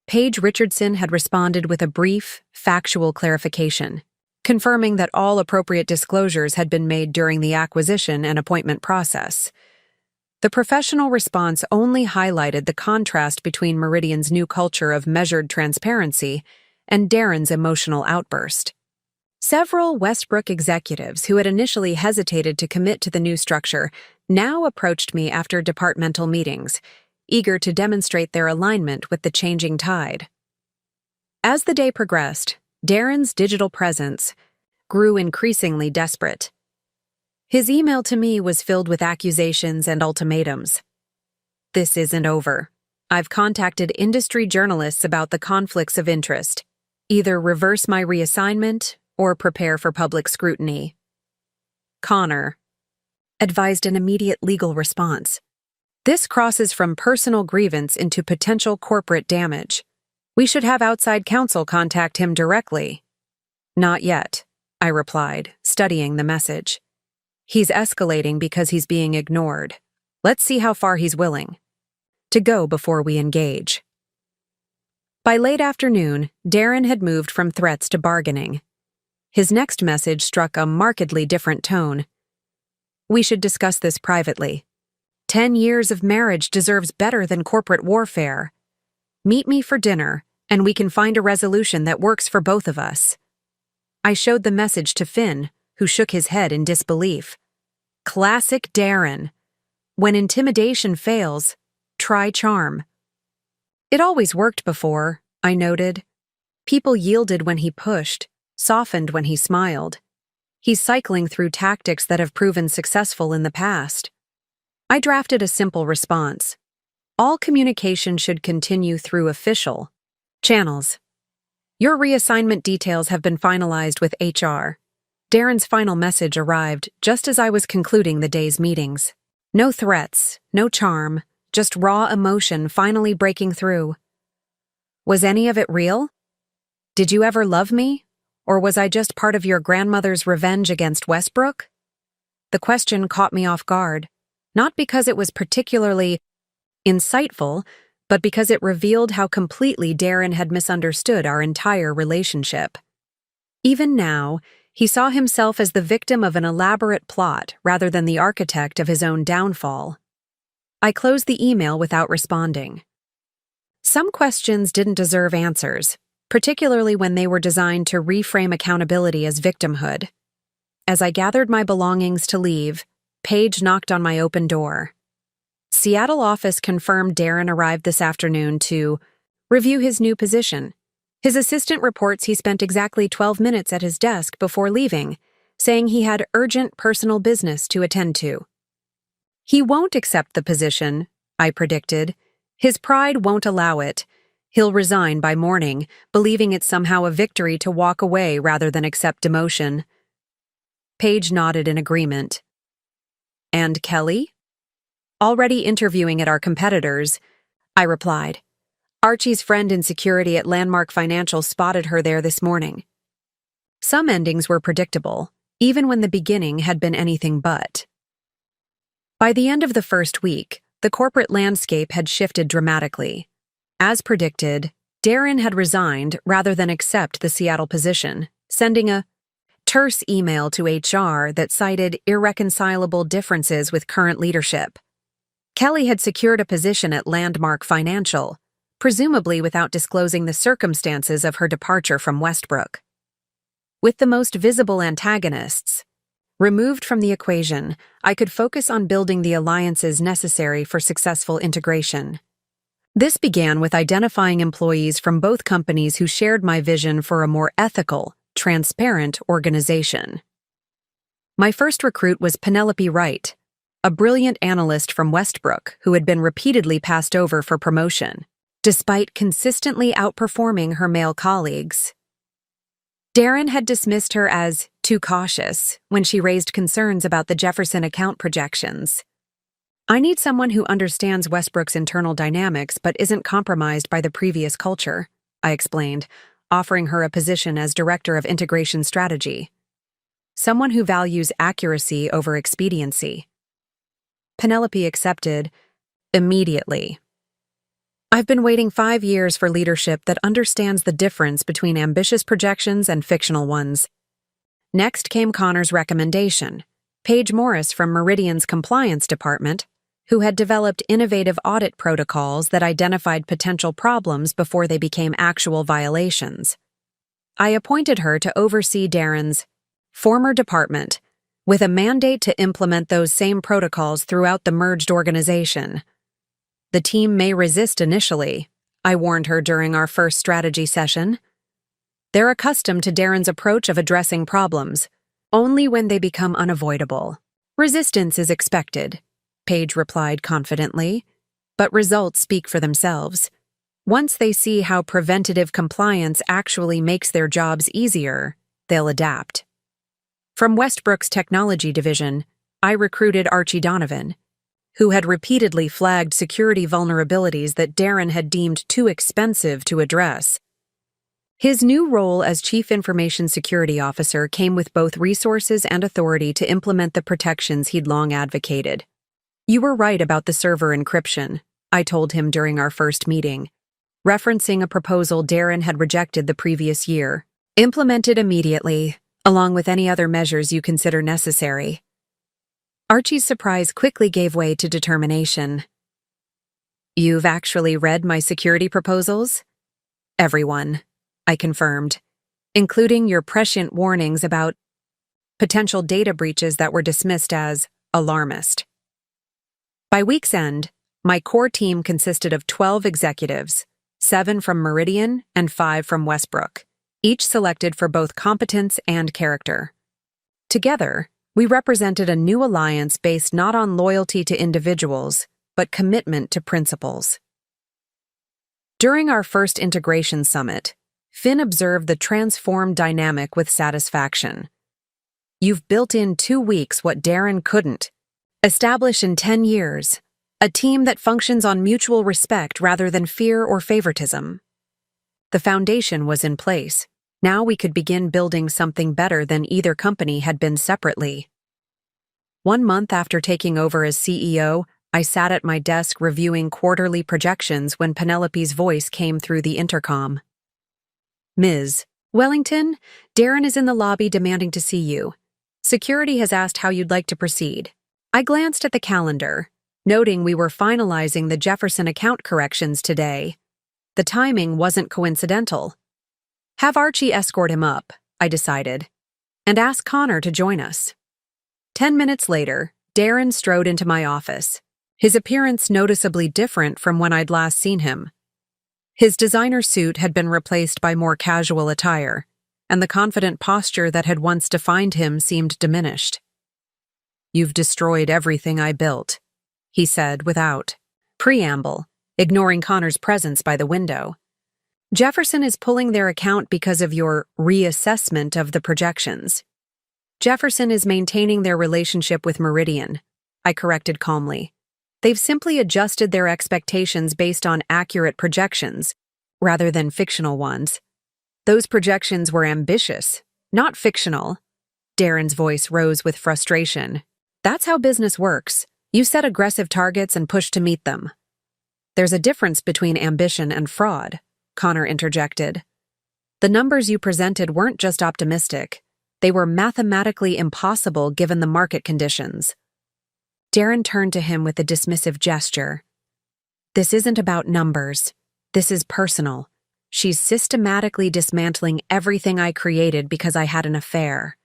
S1: Paige Richardson had responded with a brief, factual clarification, confirming that all appropriate disclosures had been made during the acquisition and appointment process. The professional response only highlighted the contrast between Meridian's new culture of measured transparency and Darren's emotional outburst. Several Westbrook executives who had initially hesitated to commit to the new structure now approached me after departmental meetings, eager to demonstrate their alignment with the changing tide. As the day progressed, Darren's digital presence grew increasingly desperate. His email to me was filled with accusations and ultimatums. "This isn't over. I've contacted industry journalists about the conflicts of interest. Either reverse my reassignment or prepare for public scrutiny." Connor advised an immediate legal response. "This crosses from personal grievance into potential corporate damage. We should have outside counsel contact him directly." "Not yet," I replied, studying the message. "He's escalating because he's being ignored. Let's see how far he's willing to go before we engage." By late afternoon, Darren had moved from threats to bargaining. His next message struck a markedly different tone. "We should discuss this privately. 10 years of marriage deserves better than corporate warfare. Meet me for dinner, and we can find a resolution that works for both of us." I showed the message to Finn, who shook his head in disbelief. Classic Darren. When intimidation fails, try charm. "It always worked before," I noted. "People yielded when he pushed, softened when he smiled. He's cycling through tactics that have proven successful in the past." I drafted a simple response. "All communication should continue through official channels. Your reassignment details have been finalized with HR." Darren's final message arrived just as I was concluding the day's meetings. No threats, no charm, just raw emotion finally breaking through. "Was any of it real? Did you ever love me? Or was I just part of your grandmother's revenge against Westbrook?" The question caught me off guard, not because it was particularly insightful, but because it revealed how completely Darren had misunderstood our entire relationship. Even now, he saw himself as the victim of an elaborate plot rather than the architect of his own downfall. I closed the email without responding. Some questions didn't deserve answers, particularly when they were designed to reframe accountability as victimhood. As I gathered my belongings to leave, Paige knocked on my open door. Seattle office confirmed Darren arrived this afternoon to review his new position. His assistant reports he spent exactly 12 minutes at his desk before leaving, saying he had urgent personal business to attend to. "He won't accept the position," I predicted. "His pride won't allow it. He'll resign by morning, believing it's somehow a victory to walk away rather than accept demotion." Paige nodded in agreement. "And Kelly?" "Already interviewing at our competitors," I replied. "Archie's friend in security at Landmark Financial spotted her there this morning." Some endings were predictable, even when the beginning had been anything but. By the end of the first week, the corporate landscape had shifted dramatically. As predicted, Darren had resigned rather than accept the Seattle position, sending a terse email to HR that cited irreconcilable differences with current leadership. Kelly had secured a position at Landmark Financial, presumably without disclosing the circumstances of her departure from Westbrook. With the most visible antagonists removed from the equation, I could focus on building the alliances necessary for successful integration. This began with identifying employees from both companies who shared my vision for a more ethical, transparent organization. My first recruit was Penelope Wright, a brilliant analyst from Westbrook who had been repeatedly passed over for promotion, despite consistently outperforming her male colleagues. Darren had dismissed her as too cautious when she raised concerns about the Jefferson account projections. "I need someone who understands Westbrook's internal dynamics but isn't compromised by the previous culture," I explained, offering her a position as Director of Integration Strategy. "Someone who values accuracy over expediency." Penelope accepted immediately. "I've been waiting 5 years for leadership that understands the difference between ambitious projections and fictional ones." Next came Connor's recommendation, Paige Morris from Meridian's compliance department, who had developed innovative audit protocols that identified potential problems before they became actual violations. I appointed her to oversee Darren's former department, with a mandate to implement those same protocols throughout the merged organization. The team may resist initially, I warned her during our first strategy session. They're accustomed to Darren's approach of addressing problems, only when they become unavoidable. Resistance is expected, Paige replied confidently, but results speak for themselves. Once they see how preventative compliance actually makes their jobs easier, they'll adapt. From Westbrook's technology division, I recruited Archie Donovan, who had repeatedly flagged security vulnerabilities that Darren had deemed too expensive to address. His new role as Chief Information Security Officer came with both resources and authority to implement the protections he'd long advocated. "You were right about the server encryption," I told him during our first meeting, referencing a proposal Darren had rejected the previous year. "Implement it immediately, along with any other measures you consider necessary." Archie's surprise quickly gave way to determination. "You've actually read my security proposals?" "Everyone," I confirmed, "including your prescient warnings about potential data breaches that were dismissed as alarmist." By week's end, my core team consisted of 12 executives, 7 from Meridian and 5 from Westbrook, each selected for both competence and character. Together, we represented a new alliance based not on loyalty to individuals, but commitment to principles. During our first integration summit, Finn observed the transformed dynamic with satisfaction. "You've built in 2 weeks what Darren couldn't. Establish in 10 years, a team that functions on mutual respect rather than fear or favoritism." The foundation was in place. Now we could begin building something better than either company had been separately. 1 month after taking over as CEO, I sat at my desk reviewing quarterly projections when Penelope's voice came through the intercom. "Ms. Wellington, Darren is in the lobby demanding to see you. Security has asked how you'd like to proceed." I glanced at the calendar, noting we were finalizing the Jefferson account corrections today. The timing wasn't coincidental. "Have Archie escort him up," I decided, "and ask Connor to join us." 10 minutes later, Darren strode into my office, his appearance noticeably different from when I'd last seen him. His designer suit had been replaced by more casual attire, and the confident posture that had once defined him seemed diminished. "You've destroyed everything I built," he said without preamble, ignoring Connor's presence by the window. "Jefferson is pulling their account because of your reassessment of the projections. Jefferson is maintaining their relationship with Meridian," I corrected calmly. "They've simply adjusted their expectations based on accurate projections, rather than fictional ones. Those projections were ambitious, not fictional." Darren's voice rose with frustration. "That's how business works. You set aggressive targets and push to meet them." "There's a difference between ambition and fraud," Connor interjected. "The numbers you presented weren't just optimistic. They were mathematically impossible given the market conditions." Darren turned to him with a dismissive gesture. "This isn't about numbers. This is personal. She's systematically dismantling everything I created because I had an affair."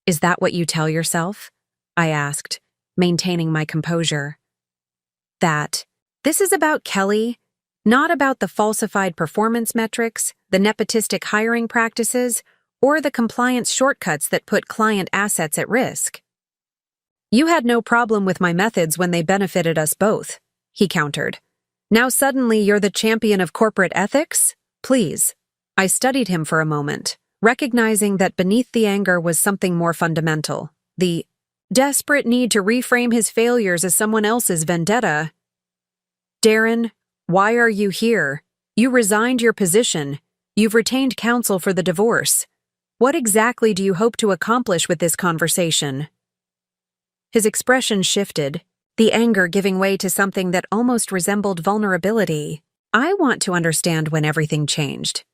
S1: "Is that what you tell yourself?" I asked, maintaining my composure. "That. This is about Kelly, not about the falsified performance metrics, the nepotistic hiring practices, or the compliance shortcuts that put client assets at risk." "You had no problem with my methods when they benefited us both," he countered. "Now suddenly you're the champion of corporate ethics? Please." I studied him for a moment, recognizing that beneath the anger was something more fundamental, the desperate need to reframe his failures as someone else's vendetta. "Darren, why are you here? You resigned your position. You've retained counsel for the divorce. What exactly do you hope to accomplish with this conversation?" His expression shifted, the anger giving way to something that almost resembled vulnerability. "I want to understand when everything changed.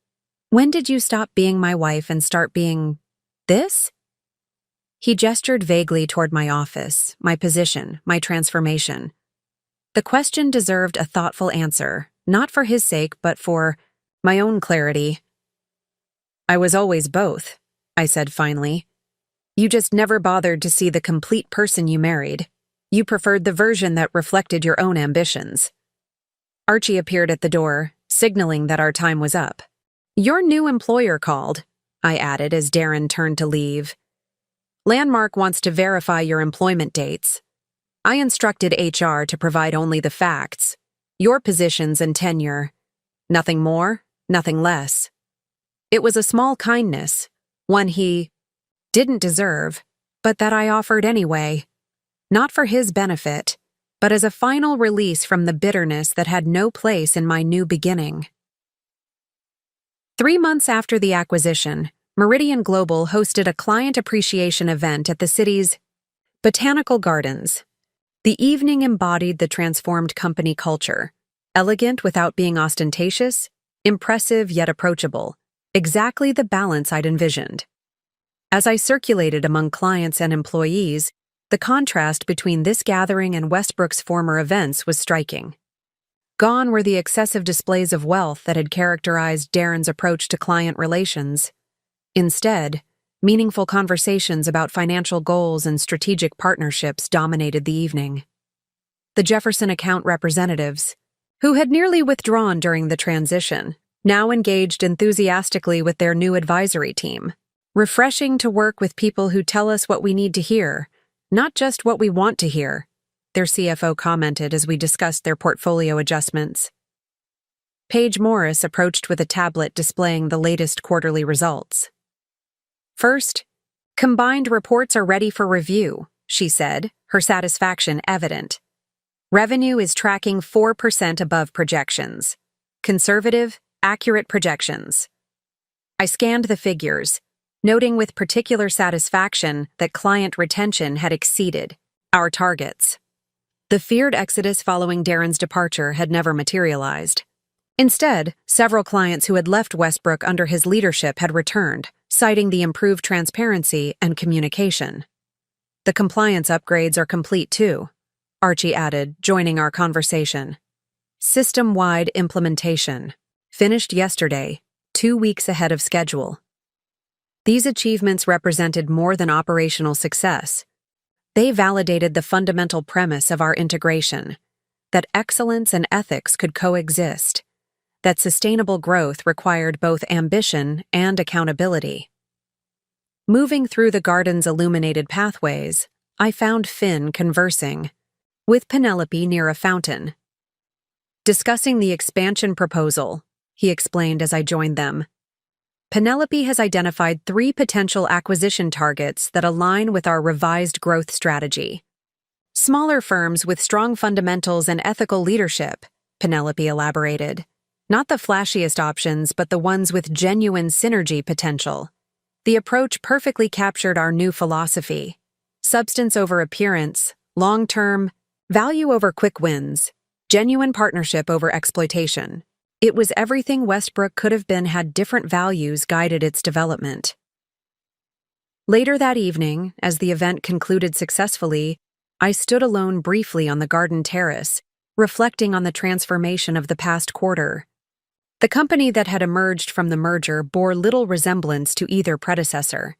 S1: When did you stop being my wife and start being this?" He gestured vaguely toward my office, my position, my transformation. The question deserved a thoughtful answer, not for his sake, but for my own clarity. "I was always both," I said finally. "You just never bothered to see the complete person you married. You preferred the version that reflected your own ambitions." Archie appeared at the door, signaling that our time was up. "Your new employer called," I added as Darren turned to leave. "Landmark wants to verify your employment dates. I instructed HR to provide only the facts, your positions and tenure. Nothing more, nothing less. It was a small kindness, one he didn't deserve, but that I offered anyway. Not for his benefit, but as a final release from the bitterness that had no place in my new beginning." 3 months after the acquisition, Meridian Global hosted a client appreciation event at the city's Botanical Gardens. The evening embodied the transformed company culture, elegant without being ostentatious, impressive yet approachable, exactly the balance I'd envisioned. As I circulated among clients and employees, the contrast between this gathering and Westbrook's former events was striking. Gone were the excessive displays of wealth that had characterized Darren's approach to client relations. Instead, meaningful conversations about financial goals and strategic partnerships dominated the evening. The Jefferson account representatives, who had nearly withdrawn during the transition, now engaged enthusiastically with their new advisory team. "Refreshing to work with people who tell us what we need to hear, not just what we want to hear," their CFO commented as we discussed their portfolio adjustments. Paige Morris approached with a tablet displaying the latest quarterly results. "First, combined reports are ready for review," she said, her satisfaction evident. "Revenue is tracking 4% above projections. Conservative, accurate projections." I scanned the figures, noting with particular satisfaction that client retention had exceeded our targets. The feared exodus following Darren's departure had never materialized. Instead, several clients who had left Westbrook under his leadership had returned, citing the improved transparency and communication. "The compliance upgrades are complete too," Archie added, joining our conversation. "System-wide implementation. Finished yesterday, 2 weeks ahead of schedule." These achievements represented more than operational success. They validated the fundamental premise of our integration, that excellence and ethics could coexist, that sustainable growth required both ambition and accountability. Moving through the garden's illuminated pathways, I found Finn conversing with Penelope near a fountain. "Discussing the expansion proposal," he explained as I joined them. "Penelope has identified 3 potential acquisition targets that align with our revised growth strategy. Smaller firms with strong fundamentals and ethical leadership," Penelope elaborated. "Not the flashiest options, but the ones with genuine synergy potential." The approach perfectly captured our new philosophy: substance over appearance, long-term, value over quick wins, genuine partnership over exploitation. It was everything Westbrook could have been had different values guided its development. Later that evening, as the event concluded successfully, I stood alone briefly on the garden terrace, reflecting on the transformation of the past quarter. The company that had emerged from the merger bore little resemblance to either predecessor.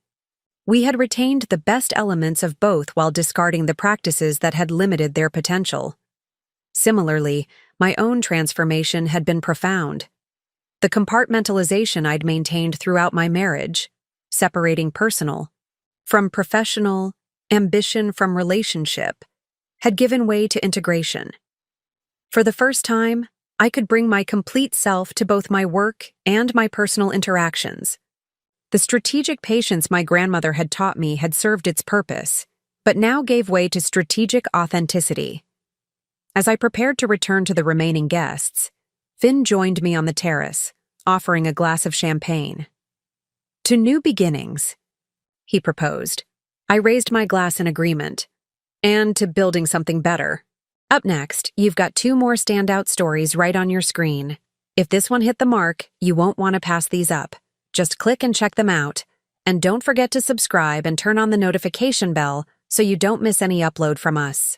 S1: We had retained the best elements of both while discarding the practices that had limited their potential. Similarly, my own transformation had been profound. The compartmentalization I'd maintained throughout my marriage, separating personal from professional, ambition from relationship, had given way to integration. For the first time, I could bring my complete self to both my work and my personal interactions. The strategic patience my grandmother had taught me had served its purpose, but now gave way to strategic authenticity. As I prepared to return to the remaining guests, Finn joined me on the terrace, offering a glass of champagne. "To new beginnings," he proposed. I raised my glass in agreement. "And to building something better. Up next, you've got 2 more standout stories right on your screen. If this one hit the mark, you won't want to pass these up. Just click and check them out. And don't forget to subscribe and turn on the notification bell so you don't miss any upload from us."